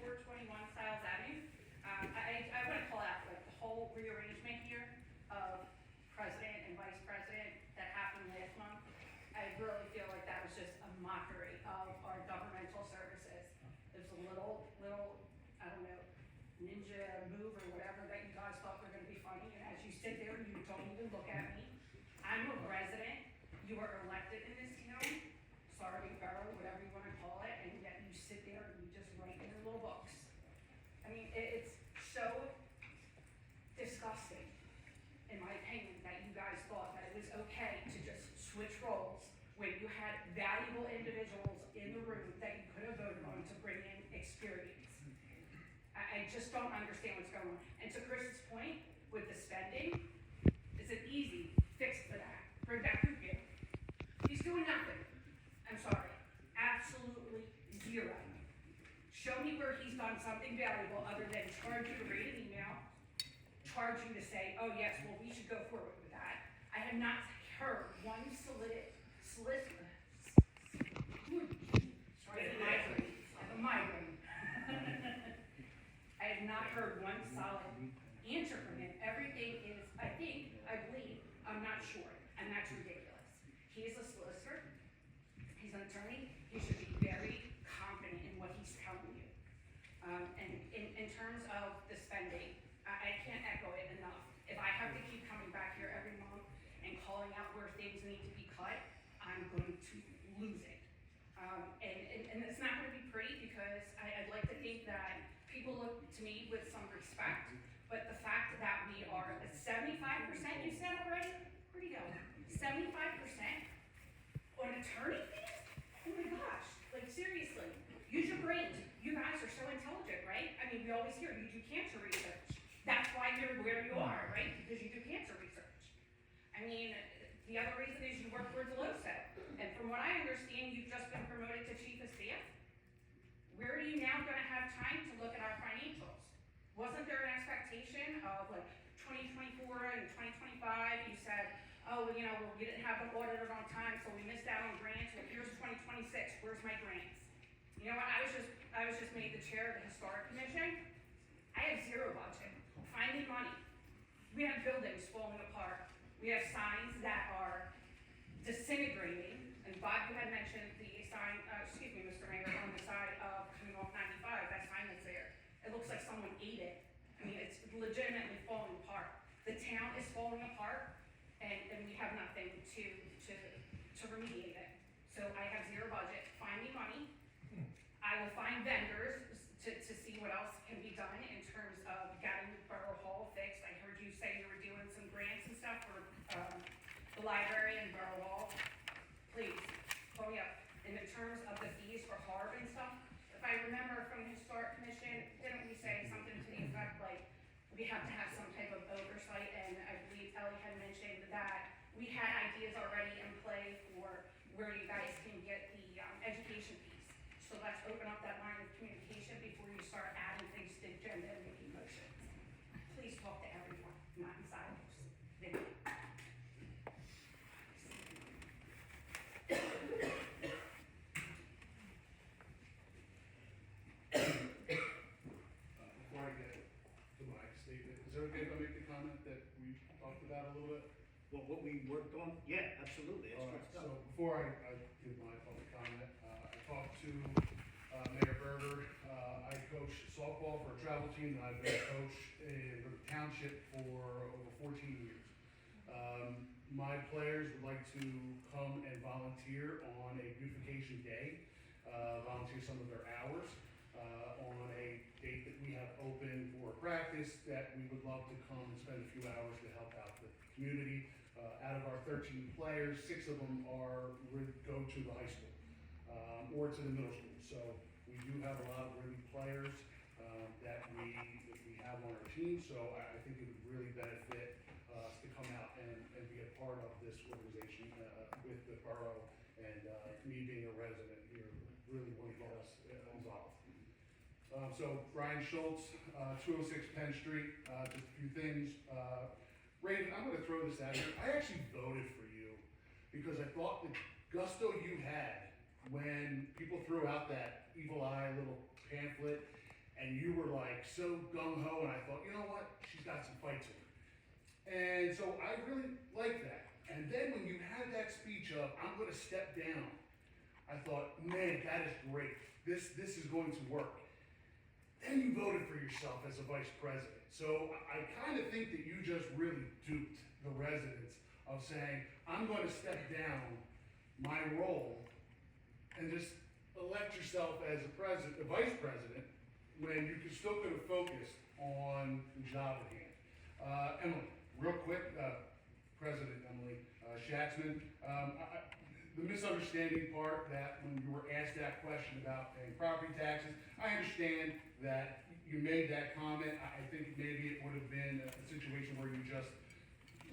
421 Stiles Avenue. I want to call out like the whole rearrangement here of president and vice president that happened last month. I really feel like that was just a mockery of our governmental services. There's a little, I don't know, ninja move or whatever that you guys thought were gonna be funny, and as you sit there, you don't even look at me. I'm a resident, you are elected in this town, sorry, borough, whatever you wanna call it, and yet you sit there and you just write in your little books. I mean, it's so disgusting, in my opinion, that you guys thought that it was okay to just switch roles when you had valuable individuals in the room that you could have voted on to bring in experience. I just don't understand what's going on. And to Chris's point, with the spending, it's an easy fix for that. Bring back review. He's doing nothing. I'm sorry. Absolutely zero. Show me where he's done something valuable other than charge you to read an email, charge you to say, oh yes, well, we should go forward with that. I have not heard one I have not heard one solid answer from him. Everything is, I think, I believe, I'm not sure, and that's ridiculous. He is a solicitor, he's an attorney, he should be very confident in what he's telling you. And in terms of the spending, I can't echo it enough. If I have to keep coming back here every month and calling out where things need to be cut, I'm going to lose it. And it's not gonna be pretty because I'd like to think that people look to me with some respect, but the fact that we are at 75%, you said already? Where'd you go? 75% on attorney fees? Oh my gosh, like seriously, use your brains. You guys are so intelligent, right? I mean, we always hear you do cancer research. That's why you're where you are, right? Because you do cancer research. I mean, the other reason is you work for Deloso. And from what I understand, you've just been promoted to chief of staff. Where are you now gonna have time to look at our financials? Wasn't there an expectation of like 2024 and 2025? You said, oh, well, you know, we didn't have them audited on time, so we missed out on grants. Well, here's 2026, where's my grants? You know what, I was just made the chair of the historic commission. I have zero budget. Find me money. We have buildings falling apart. We have signs that are disintegrating. And Bob, you had mentioned the sign, excuse me, Mr. Mayor, on the side of coming off 95, that sign that's there. It looks like someone ate it. I mean, it's legitimately falling apart. The town is falling apart, and we have nothing to remediate it. So I have zero budget. Find me money. I will find vendors to see what else can be done in terms of getting Borough Hall fixed. I heard you say you were doing some grants and stuff for the library and Borough Hall. Please, call me up. In the terms of the fees for Harb and stuff, if I okay if I make the comment that we talked about a little bit? Well, what we worked on, yeah, absolutely, that's All good right, stuff. so before I give my public comment, I talked to Mayor Berger. I coach softball for a travel team, and I've been a coach in the township for over 14 years. My players would like to come and volunteer on a beautification day, volunteer some of their hours on a date that we have open for practice, that we would love to come and spend a few hours to help out the community. Out of our 13 players, 6 of them go to the high school or to the middle school. So we do have a lot of really players that we have on our team. So I think it would really benefit us to come out and be a part of this organization with the borough, and me being a resident here really want to get us involved. So Brian Schultz, 206 Penn Street, just a few things. Raven, I'm gonna throw this out here. I actually voted for you because I thought the gusto you had when people threw out that evil eye little pamphlet, and you were like so gung-ho, and I thought, you know what, she's got some fight to her. And so I really liked that. And then when you had that speech of, I'm gonna step down, I thought, man, that is great. This is going to work. Then you voted for yourself as a vice president. So I kind of think that you just really duped the residents of saying, I'm going to step down my role and just elect yourself as a vice president, when you still could have focused on the job at hand. Emily, real quick, President Emily Schatzman, the misunderstanding part, that when you were asked that question about paying property taxes, I understand that you made that comment. I think maybe it would have been a situation where you just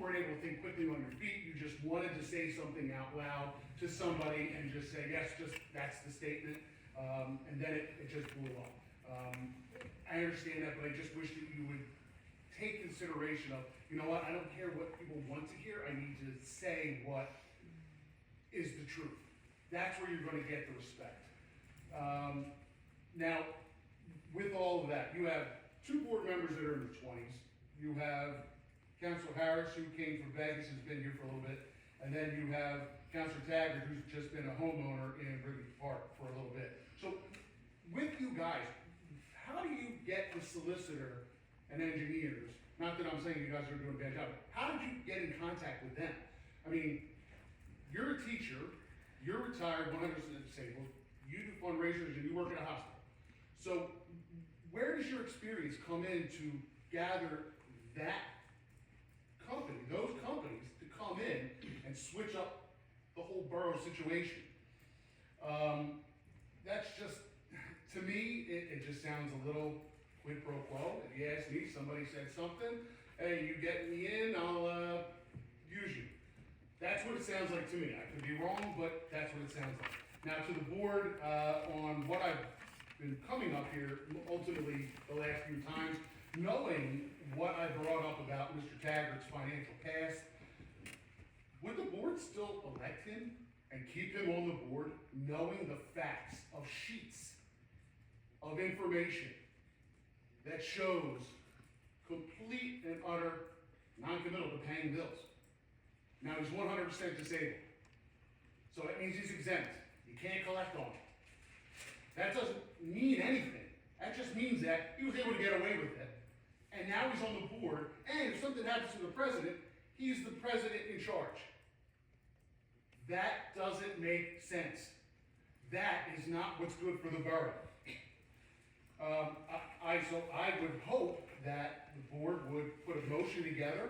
weren't able to think quickly on your feet. You just wanted to say something out loud to somebody and just say, yes, just that's the statement. And then it just blew up. I understand that, but I just wish that you would take consideration of, you know what, I don't care what people want to hear. I need to say what is the truth. That's where you're going to get the respect. Now, with all of that, you have 2 board members that are in their 20s. You have Councilor Harris, who came from Vegas, has been here for a little bit. And then you have Councilor Taggart, who's just been a homeowner in Wrigley Park for a little bit. So with you guys, how do you get the solicitor and engineers, not that I'm saying you guys are doing a bad job, how did you get in contact with them? I mean, you're a teacher, you're retired, 100% disabled, you do fundraisers, and you work at a hospital. So where does your experience come in to gather that company, those companies, to come in and switch up the whole borough situation? That's just, to me, it just sounds a little quid pro quo. If you ask me, somebody said something, hey, you get me in, I'll use you. That's what it sounds like to me. I could be wrong, but that's what it sounds like. Now, to the board, on what I've been coming up here, ultimately, the last few times, knowing what I brought up about Mr. Taggart's financial past, would the board still elect him and keep him on the board, knowing the facts of sheets of information that shows complete and utter non-committal to paying bills? Now, he's 100% disabled, so that means he's exempt. You can't collect on him. That doesn't mean anything. That just means that he was able to get away with it, and now he's on the board, and if something happens to the president, he's the president in charge. That doesn't make sense. That is not what's good for the borough. So I would hope that the board would put a motion together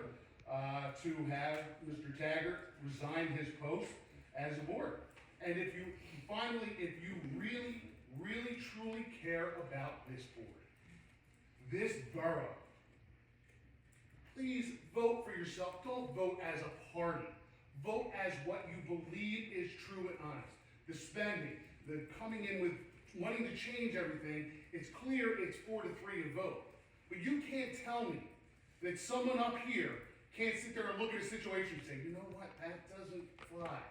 to have Mr. Taggart resign his post as a board. And if you really, really, truly care about this board, this borough, please vote for yourself. Don't vote as a party. Vote as what you believe is true and honest. The spending, the coming in with wanting to change everything, it's clear it's 4-3 to vote. But you can't tell me that someone up here can't sit there and look at a situation and say, you know what, that doesn't fly.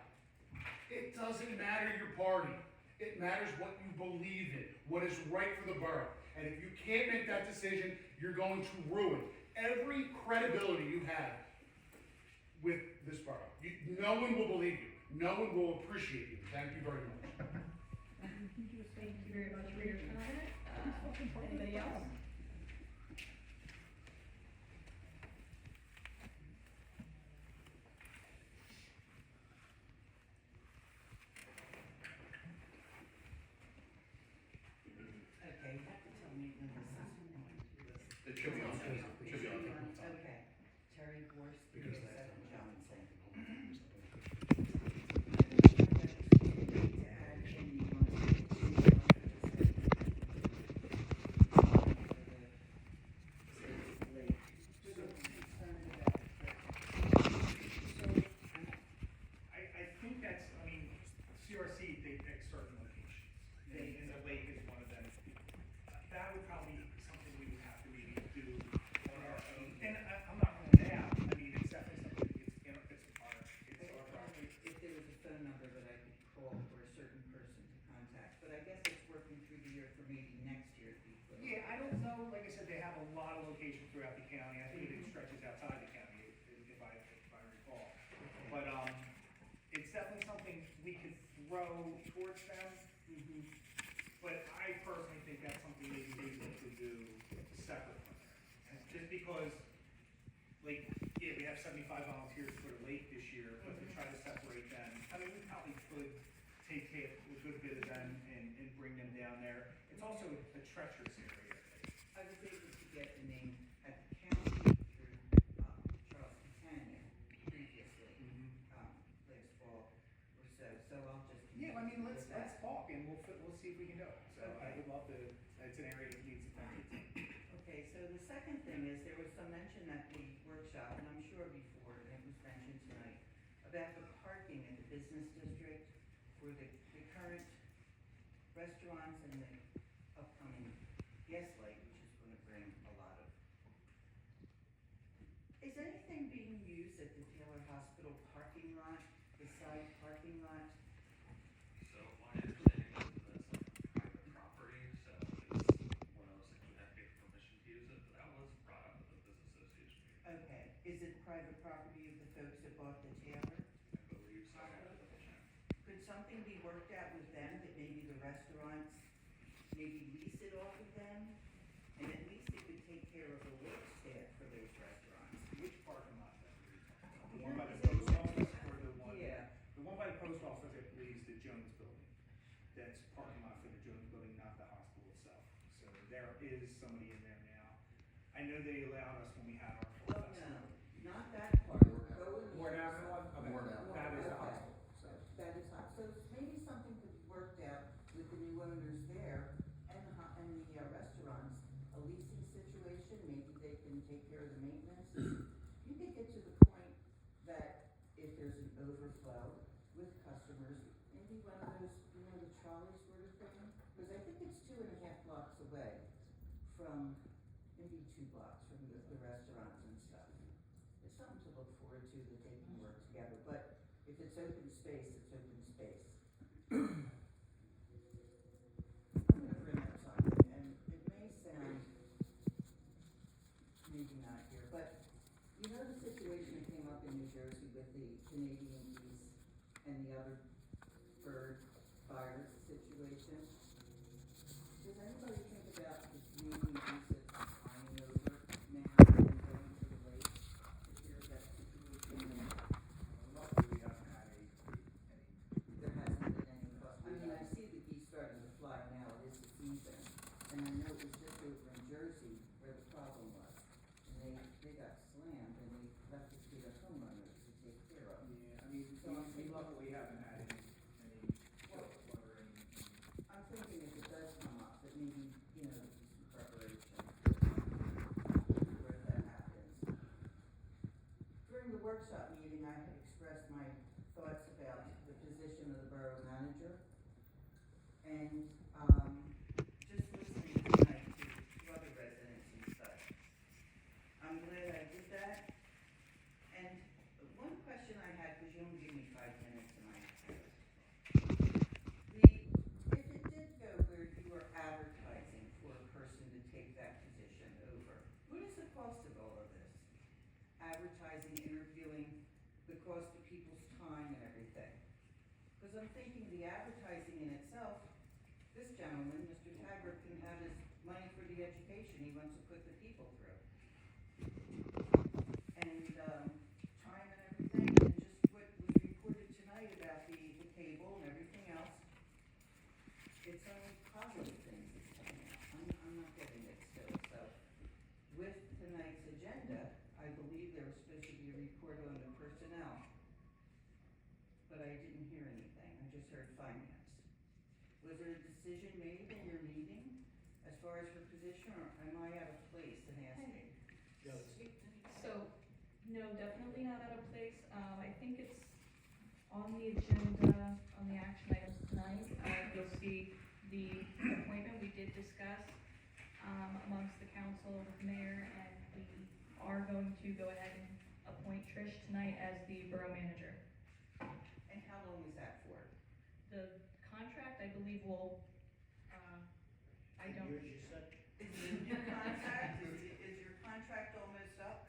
It doesn't matter your party. It matters what you believe in, what is right for the borough. And if you can't make that decision, you're going to ruin every credibility you have with this borough. No one will believe you. No one will appreciate you. Thank you very much. Thank you very much for your comment. Anybody else? Okay, you have to tell me when this is on. It should be on, it should be on. Okay, Terry Gorst, Because 37 Johnson. I think that's, I mean, CRC, they pick certain locations, and the lake is one of them. That would probably be something we would have to maybe do on our own, and I'm not ruling it out, I mean, it's definitely something, it's our property. If there was a phone number that I could call for a certain person to contact, but I guess it's working through the year for maybe next year if we could. Yeah, I don't know, like I said, they have a lot of locations throughout the county, I think it stretches outside the county, if I recall. But, it's definitely something we could throw towards them. But I personally think that's something maybe they need to do separate from there. And just because, like, yeah, we have 75 volunteers for the lake this year, but to try to separate them, I mean, we probably could take a good bit of them and bring them down there. It's also a treacherous area. I was able to get the name at the county through, Charles Canyon previously, last fall or so, so I'll just. Yeah, I mean, let's with that. talk and we'll see if we can do it. So I would love to, it's an area that needs attention. Okay, so the second thing is, there was some mention at the workshop, and I'm sure before, and it was mentioned tonight, about the parking at the business district for the current restaurants and the upcoming gas light, which is gonna bring a lot of. Is anything being used at the Taylor Hospital parking lot, the side parking lot? So my understanding is that that's like private property, so it's one of those things we have to get permission to use it, but that was brought up at the business association meeting. Okay, is it private property of the folks that bought the Taylor? I believe so, I gotta double check. Could something be worked out with them, that maybe the restaurants, maybe lease it off of them? And at least it could take care of the work staff for those restaurants. Which parking lot that we're talking about? The one by the post office or the one? Yeah. The one by the post office, I believe, is the Jones Building. That's parking lot for the Jones Building, not the hospital itself. So there is somebody in there now. I know they allowed us when we had our full Well, festival. no, not that part. Go in the More other now, side. more now. That is the Okay. hospital, so. That is hot, so maybe something could be worked out with the new owners there and the restaurants, a leasing situation, maybe they can take care of the maintenance. You could get to the point that if there's an overflow with customers, maybe one of those, the trolley sort of thing, because I think it's 2.5 blocks away from, maybe 2 blocks from the restaurants and stuff. It's something to look forward to, that they can work together, but if it's open space, it's open space. I'm gonna bring up something, and it may sound maybe not here, but you know the situation that came up in New Jersey with the Canadian geese and the other bird virus situation? Does anybody think about the Canadian geese that's flying over now and going to the lake? If there's that situation there? Luckily, we haven't had any. There hasn't been any cost. I mean, I see the geese starting to fly now, it is the season, and I know it was just over in Jersey where the problem was. And they got slammed, and they left it to the homeowners to take care of. Yeah, I mean, we luckily haven't had any flood or any. I'm thinking if it does come up, that maybe, do some preparation where that happens. During the workshop meeting, I had expressed my thoughts about the position of the borough manager. And, just listening tonight to other residents and such, I'm glad I did that. And one question I had, because you only gave me 5 minutes tonight. If it did go where you were advertising for a person to take that position over, what is the cost of all of Because I'm thinking the advertising in itself, this gentleman, Mr. Taggart, can have his money for the education he wants to put the people through. And, time and everything, and just what was reported tonight about the cable and everything else, it's only positive things that's coming out. I'm not getting it still, so. With tonight's agenda, I believe there was supposed to be a report on the personnel, but I didn't hear anything, I just heard finance. Was there a decision made in your meeting as far as her position, or am I out of place in asking? So, no, definitely not out of place. I think it's on the agenda, on the action items tonight. You'll see the appointment we did discuss, amongst the council with the mayor, and we are going to go ahead and appoint Trish tonight as the borough manager. And how long is that for? The contract, I believe, will, I don't. Years you said? Is your contract, is your contract almost up?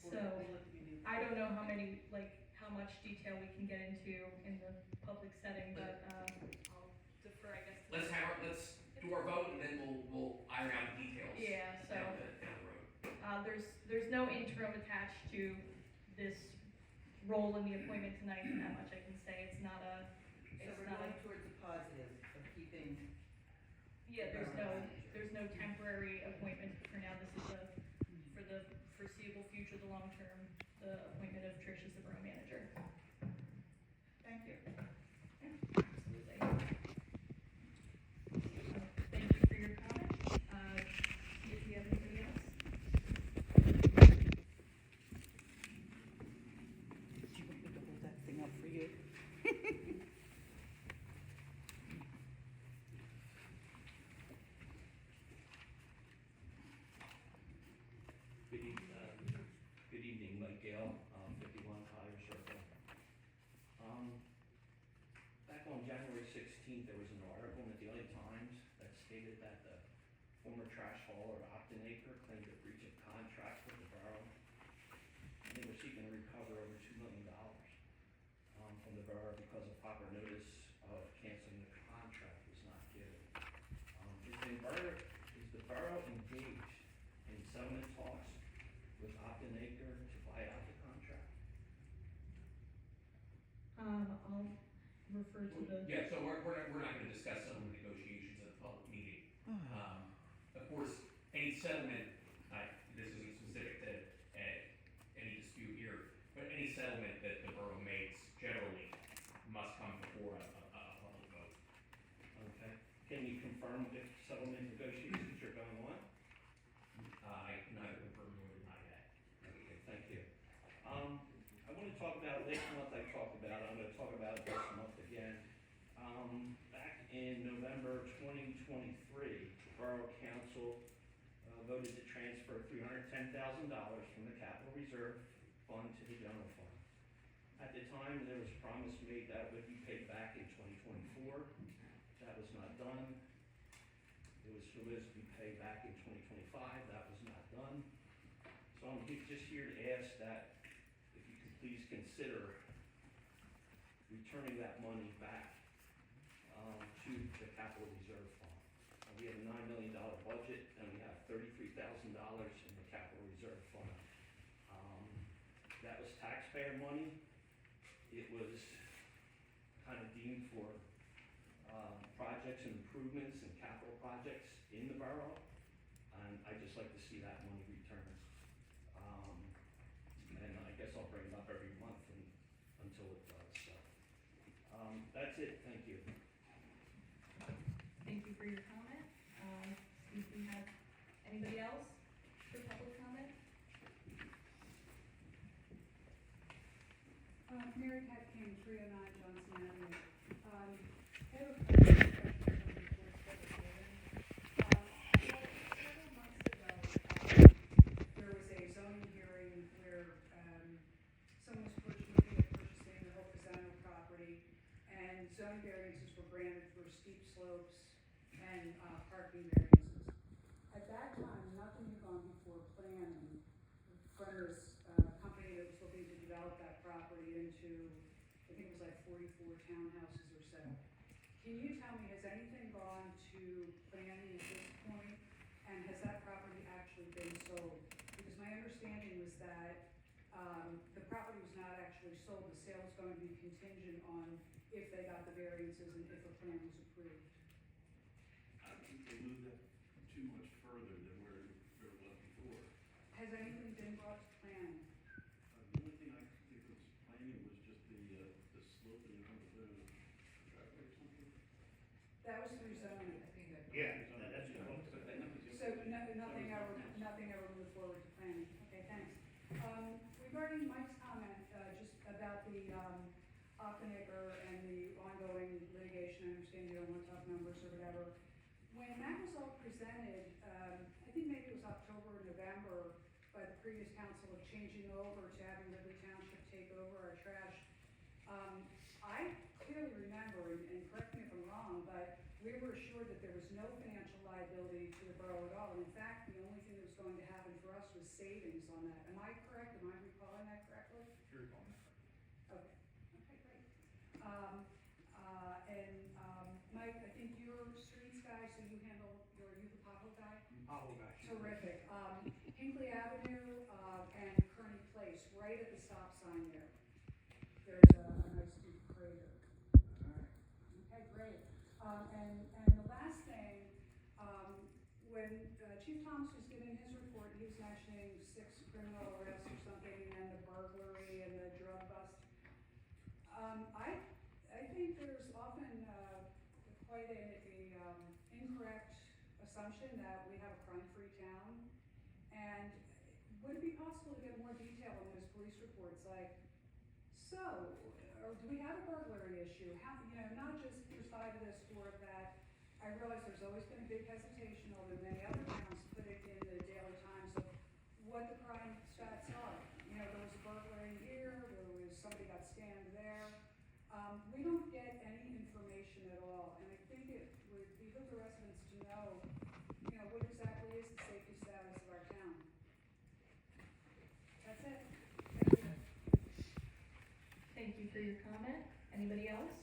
Or So, will it be- I don't know how many, like, how much detail we can get into in the public setting, but, I'll defer, I guess. to- Let's do our vote and then we'll iron out the details. Yeah, so, Down the road. there's no interim attached to this role in the appointment tonight, and that much I can say. It's not a, So it's we're not a, going towards the positive of keeping. yeah, there's no temporary appointment for now. This is for the foreseeable future, the long term, the appointment of Trish as the borough manager. Thank you. Absolutely. Thank you for your comment. If you have anybody else? Do you want me to hold that thing up for you? Good evening, Mike Gale, 51 Collier Circle. Back on January 16th, there was an article in the Daily Times that stated that the former trash hauler Optin Acre claimed a breach of contract with the borough. And they were seeking to recover over $2 million from the borough because a proper notice of canceling the contract was not given. Is the borough engaged in settlement talks with Optin Acre to buy out the contract? I'll refer to the. Yeah, so we're not gonna discuss settlement negotiations at a public meeting. Of course, any settlement, this isn't specific to, any dispute here, but any settlement that the borough makes generally must come before a public vote. Okay. Can you confirm if settlement negotiations are going on? I can neither confirm nor deny that. Okay, thank you. I want to talk about, last month I talked about, I'm going to talk about it this month again. Back in November 2023, the Borough Council voted to transfer $310,000 from the Capital Reserve Fund to the General Fund. At the time, there was a promise made that it would be paid back in 2024. That was not done. It was supposed to be paid back in 2025. That was not done. So I'm just here to ask that if you could please consider returning that money back to the Capital Reserve Fund. We have a $9 million budget and we have $33,000 in the Capital Reserve Fund. That was taxpayer money. It was kind of deemed for projects and improvements and capital projects in the borough. And I'd just like to see that money returned. And I guess I'll bring it up every month until it does. So that's it. Thank you. Thank you for your comment. If we have anybody else for public comment? Mary Pat King, 309 Johnson Avenue. I have a question on the Forest Public Building. Several months ago, there was a zoning hearing where someone was looking at purchasing the Hope Pisano property, and zoning variances were granted for steep slopes and parking variances. At that time, nothing had gone before planning from this company that was looking to develop that property into, I think it was like 44 townhouses or so. Can you tell me, has anything gone to planning at this point? And has that property actually been sold? Because my understanding was that the property was not actually sold. The sale was going to be contingent on if they got the variances and if a plan was approved. I think they moved that too much further than where it was before. Has anything been brought to planning? The only thing I could think of planning was just the sloping of the driveway or something. That was through zoning. Yeah, That's So nothing ever moved forward to planning. Okay, thanks. Regarding Mike's comment, just about the Oppenegger and the ongoing litigation, I understand you don't want to talk numbers or whatever. When that was all presented, I think maybe it was October or November, by the previous council of changing over to having Ridley Township take over our trash. I clearly remember, and correct me if I'm wrong, but we were assured that there was no financial liability to the borough at all. And in fact, the only thing that was going to happen for us was savings on that. Am I correct? Am I recalling that correctly? you're calling that correct. Okay, okay, great. Mike, I think you're streets guy, so you handle, are you the pothole guy? Pothole guy. Terrific. Hinkley Avenue, and Kearney Place, right at the stop sign there. There's a nice deep crater. Okay, great. And the last thing, when Chief Thomas was giving his report, he was mentioning 6 criminal arrests or something, and the burglary and the drug bust. I think there's often quite a incorrect assumption that we have a crime-free town. And would it be possible to get more detail on those police reports? Like, so, or do we have a burglary issue? How, not just for side of this or that. I realize there's always been a big hesitation, although many other towns put it in the Daily Times of what the crime stats are. There was a burglary here, there was somebody got scanned there. We don't get any information at all, and I think it would behoove the residents to know, what exactly is the safety status of our town. That's it. Thank you. Thank you for your comment. Anybody else?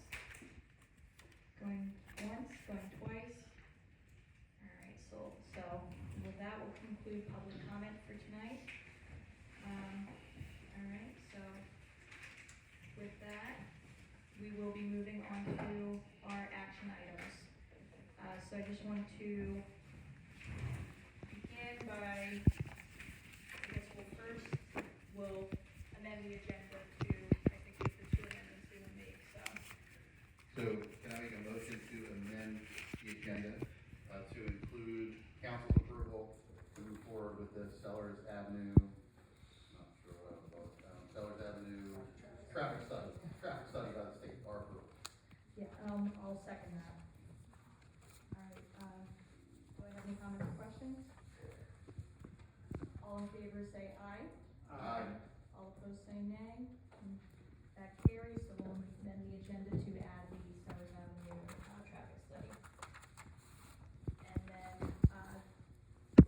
Going once, going twice? All right, so with that, we'll conclude public comment for tonight. All right, so with that, we will be moving on to our action items. So I just want to begin by, we'll amend the agenda to, I think it's the 2 amendments we will make, so. So can I make a motion to amend the agenda to include council approval to move forward with the Sellers Avenue, not sure what I was about, Sellers Avenue traffic study by the state bar approval. Yeah, I'll second that. All right, do I have any comments or questions? All in favor say aye. Aye. All opposed say nay. And that carries, so we'll amend the agenda to add the Sellers Avenue traffic study. And then,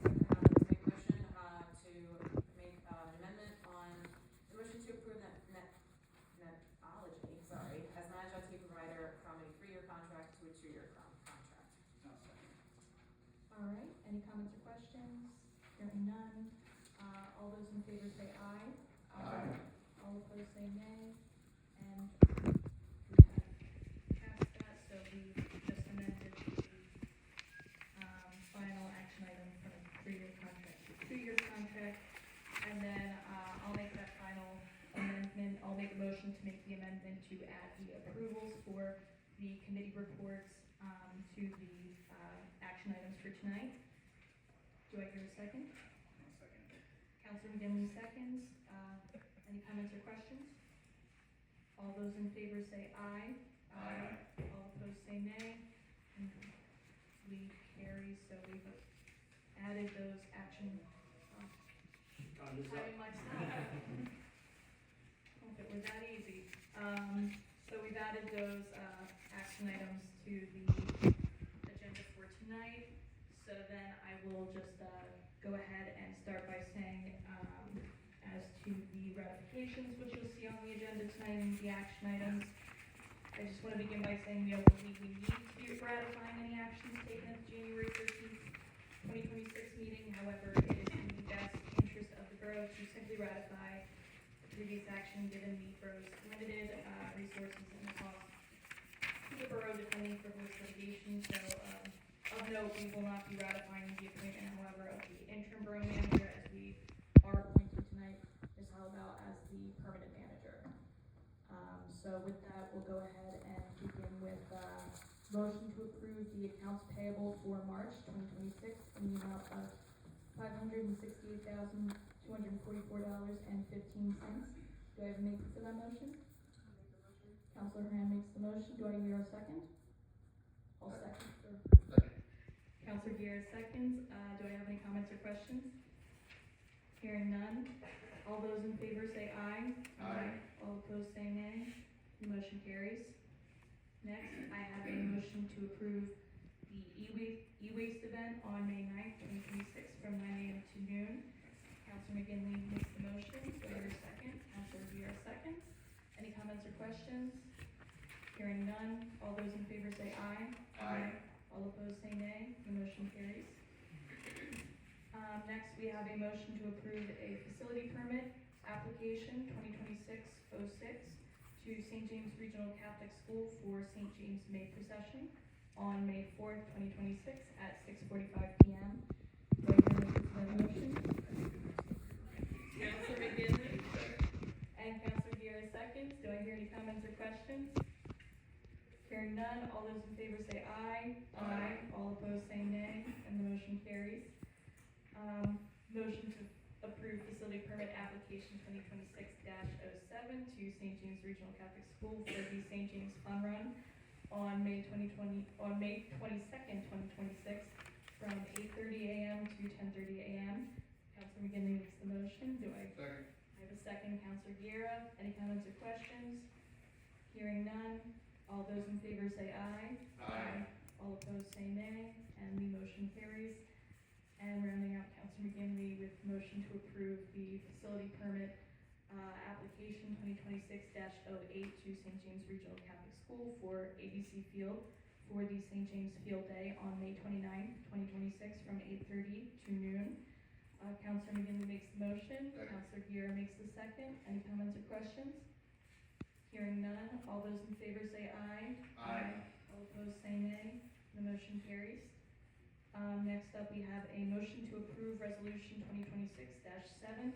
Make a motion to make an amendment on the motion to approve Netology, as managed IT provider from a 3-year contract to a 2-year contract. all right, any comments or questions? Hearing none. All those in favor say aye. Aye. All opposed say nay. And we have passed that, so we just amended the final action item from 3-year contract to 2-year contract. And then I'll make that final amendment. I'll make a motion to make the amendment to add the approvals for the committee reports to the action items for tonight. Do I hear a second? Councilor McGinley seconds. Any comments or questions? All those in favor say aye. Aye. All opposed say nay. And we carry, so we've added those action. Timing myself. If it were that easy. So we've added those action items to the agenda for tonight. So then I will just go ahead and start by saying, as to the ratifications, which you'll see on the agenda tonight and the action items, I just wanna begin by saying we don't believe we need to be ratifying any actions taken at the January 13th, 2026 meeting. However, it is in the best interest of the borough to simply ratify the previous action given the borough's limited, resources and the cost to the borough defending frivolous litigation. So, of note, we will not be ratifying the appointment, however, of the interim borough manager as we are appointing tonight Ms. Hollabaugh as the permanent manager. So with that, we'll go ahead and begin with, motion to approve the accounts payable for March 2026 in the amount of $568,244.15. Do I have a maker for that motion? Counselor Moran makes the motion. Do I hear a second? I'll second. Counselor Guerra seconds. Do I have any comments or questions? Hearing none. All those in favor say aye. Aye. All opposed say nay. The motion carries. Next, I have a motion to approve the e-waste event on May 9th, 2026 from 9 a.m. to noon. Counselor McGinley makes the motion. Do I hear a second? Counselor Guerra seconds. Any comments or questions? Hearing none. All those in favor say aye. Aye. All opposed say nay. The motion carries. Next, we have a motion to approve a facility permit application 2026-06 to St. James Regional Catholic School for St. James May Procession on May 4th, 2026 at 6:45 p.m. Do I hear a motion? Counselor McGinley and Counselor Guerra seconds. Do I hear any comments or questions? Hearing none, all those in favor say aye. Aye. All opposed say nay, and the motion carries. Motion to approve facility permit application 2026-07 to St. James Regional Catholic School for the St. James Fun Run on May 22nd, 2026 from 8:30 a.m. to 10:30 a.m. Counselor McGinley makes the motion. Do I? Second. I have a second. Counselor Guerra. Any comments or questions? Hearing none. All those in favor say aye. Aye. All opposed say nay, and the motion carries. And rounding out Counselor McGinley with motion to approve the facility permit, application 2026-08 to St. James Regional Catholic School for ABC Field for the St. James Field Day on May 29th, 2026 from 8:30 to noon. Counselor McGinley makes the motion. Counselor Guerra makes the second. Any comments or questions? Hearing none. All those in favor say aye. Aye. All opposed say nay. The motion carries. Next up, we have a motion to approve resolution 2026-7,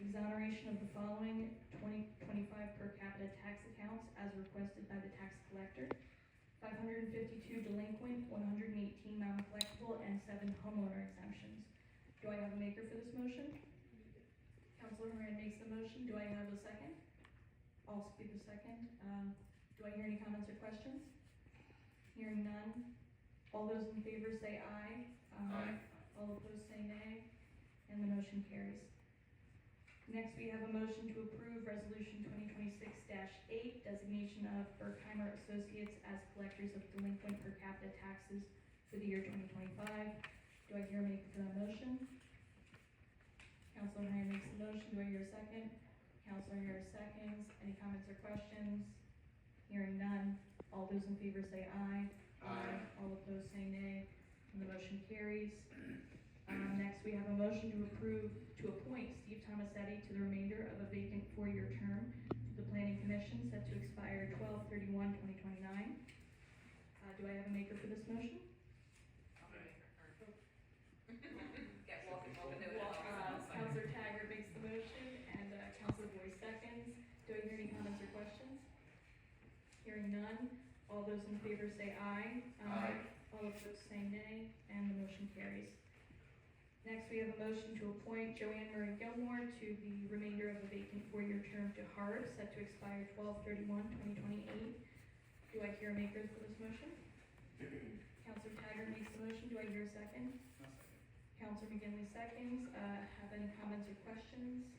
exoneration of the following 2025 per capita tax accounts as requested by the tax collector. 552 delinquent, 118 non-collectible, and 7 homeowner exemptions. Do I have a maker for this motion? Counselor Moran makes the motion. Do I have a second? I'll speak the second. Do I hear any comments or questions? Hearing none. All those in favor say aye. Aye. All opposed say nay, and the motion carries. Next, we have a motion to approve resolution 2026-8, designation of Berkheimer Associates as collectors of delinquent per capita taxes for the year 2025. Do I hear a maker for that motion? Counselor Ryan makes the motion. Do I hear a second? Counselor Harris seconds. Any comments or questions? Hearing none. All those in favor say aye. Aye. All opposed say nay, and the motion carries. Next, we have a motion to appoint Steve Tomasetti to the remainder of a vacant 4-year term to the Planning Commission set to expire 12/31/2029. Do I have a maker for this motion? Counselor Taggart makes the motion, and Counselor Boyce seconds. Do I hear any comments or questions? Hearing none. All those in favor say aye. Aye. All opposed say nay, and the motion carries. Next, we have a motion to appoint Joanne Marie Gilmore to the remainder of a vacant 4-year term to HARB, set to expire 12/31/2028. Do I hear a maker for this motion? Counselor Taggart makes the motion. Do I hear a second? Counselor McGinley seconds. Have any comments or questions?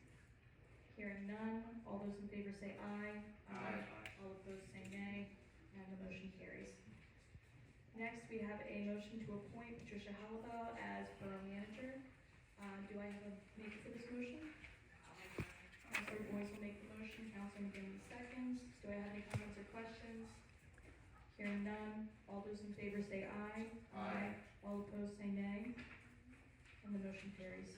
Hearing none. All those in favor say aye. Aye. All opposed say nay, and the motion carries. Next, we have a motion to appoint Patricia Hollabaugh as borough manager. Do I have a maker for this motion? Counselor Boyce will make the motion. Counselor McGinley seconds. Do I have any comments or questions? Hearing none, all those in favor say aye. Aye. All opposed say nay. And the motion carries.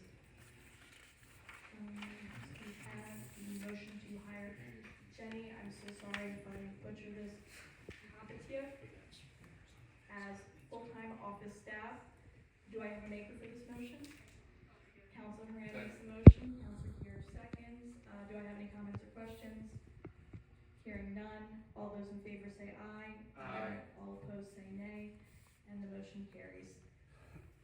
We have the motion to hire Jenny, I'm so sorry if I butchered this, Kapatia, as full-time office staff. Do I have a maker for this motion? Counselor Moran makes the motion, Counselor Gear seconds. Do I have any comments or questions? Hearing none, all those in favor say aye. Aye. All opposed say nay, and the motion carries.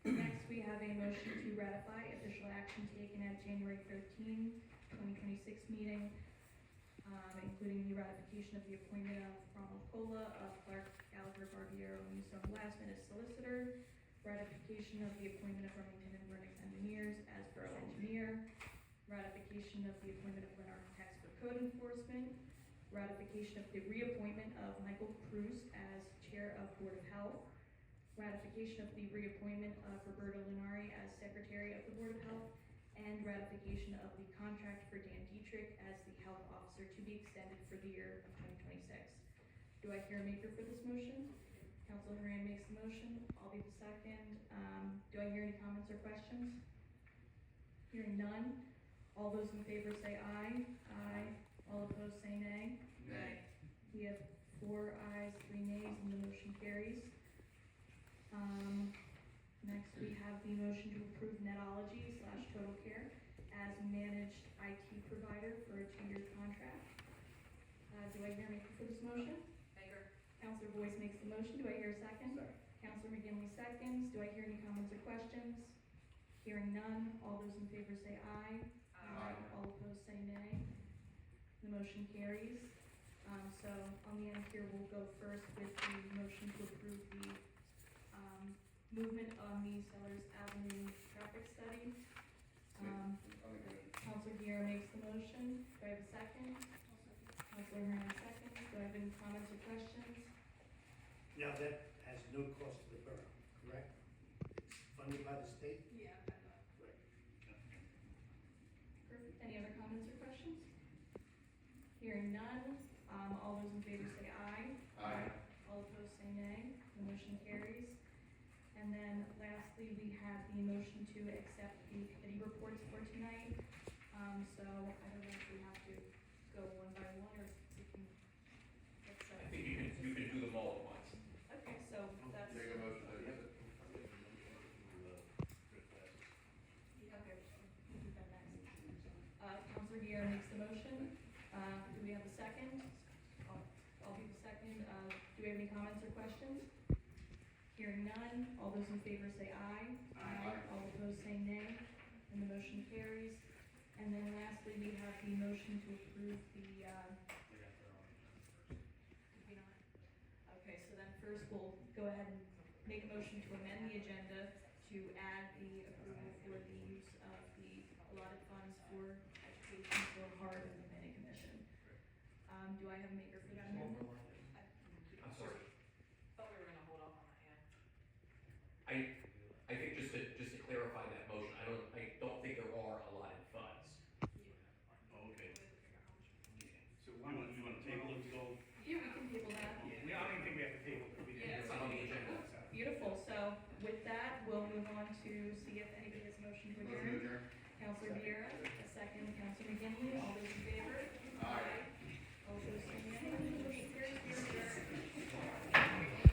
Next, we have a motion to ratify official action taken at January 13, 2026 meeting, including the ratification of the appointment of Ronald Cola of Clark Gallagher Barbiero Newsom Glassman as solicitor, ratification of the appointment of Remington and Vernick engineers as borough engineer, ratification of the appointment of Lynn Architects for code enforcement, ratification of the reappointment of Michael Cruz as chair of Board of Health, ratification of the reappointment of Roberto Lunari as secretary of the Board of Health, and ratification of the contract for Dan Dietrich as the health officer to be extended for the year of 2026. Do I hear a maker for this motion? Councilor Moran makes the motion, I'll be the second. Do I hear any comments or questions? Hearing none, all those in favor say aye. Aye. All opposed say nay. Nay. We have 4 ayes, 3 nays, and the motion carries. Next, we have the motion to approve Netology / Total Care as managed IT provider for a 2-year contract. Do I hear a maker for this motion? Maker. Counselor Boyce makes the motion. Do I hear a second? Counselor McGinley seconds. Do I hear any comments or questions? Hearing none, all those in favor say aye. Aye. All opposed say nay. The motion carries. So on the end here, we'll go first with the motion to approve the movement on the Sellers Avenue traffic study. Counselor Guerra makes the motion. Do I have a second? Counselor Hernandez seconds. Do I have any comments or questions? Now, that has no cost to the borough, correct? It's funded by the state? Yeah, I know. Right. Perfect. Any other comments or questions? Hearing none, all those in favor say aye. Aye. All opposed say nay. The motion carries. And then lastly, we have the motion to accept the committee reports for tonight. So I don't know if we have to go one by one or if we can, let's, I think you can do them all at once. okay, so that's. Make a motion to accept. Okay, we'll do that next. Counselor Guerra makes the motion. Do we have a second? I'll be the second. Do we have any comments or questions? Hearing none, all those in favor say aye. Aye. All opposed say nay, and the motion carries. And then lastly, we have the motion to approve the, okay, so then first we'll go ahead and make a motion to amend the agenda to add the approval for the use of the allotted funds for education for HARD and the planning commission. Do I have a maker for that amendment? I'm sorry. Thought we were gonna hold off on that, yeah. I think just to clarify that motion, I don't think there are allotted funds. Okay. So you want to table it till? Yeah, we can table that. We, I don't even think we have to table it. We didn't- Yeah. It's not on the agenda. Beautiful, so with that, we'll move on to see if anybody has a motion to Motion to adjourn. adjourn. Counselor Vieira, a second.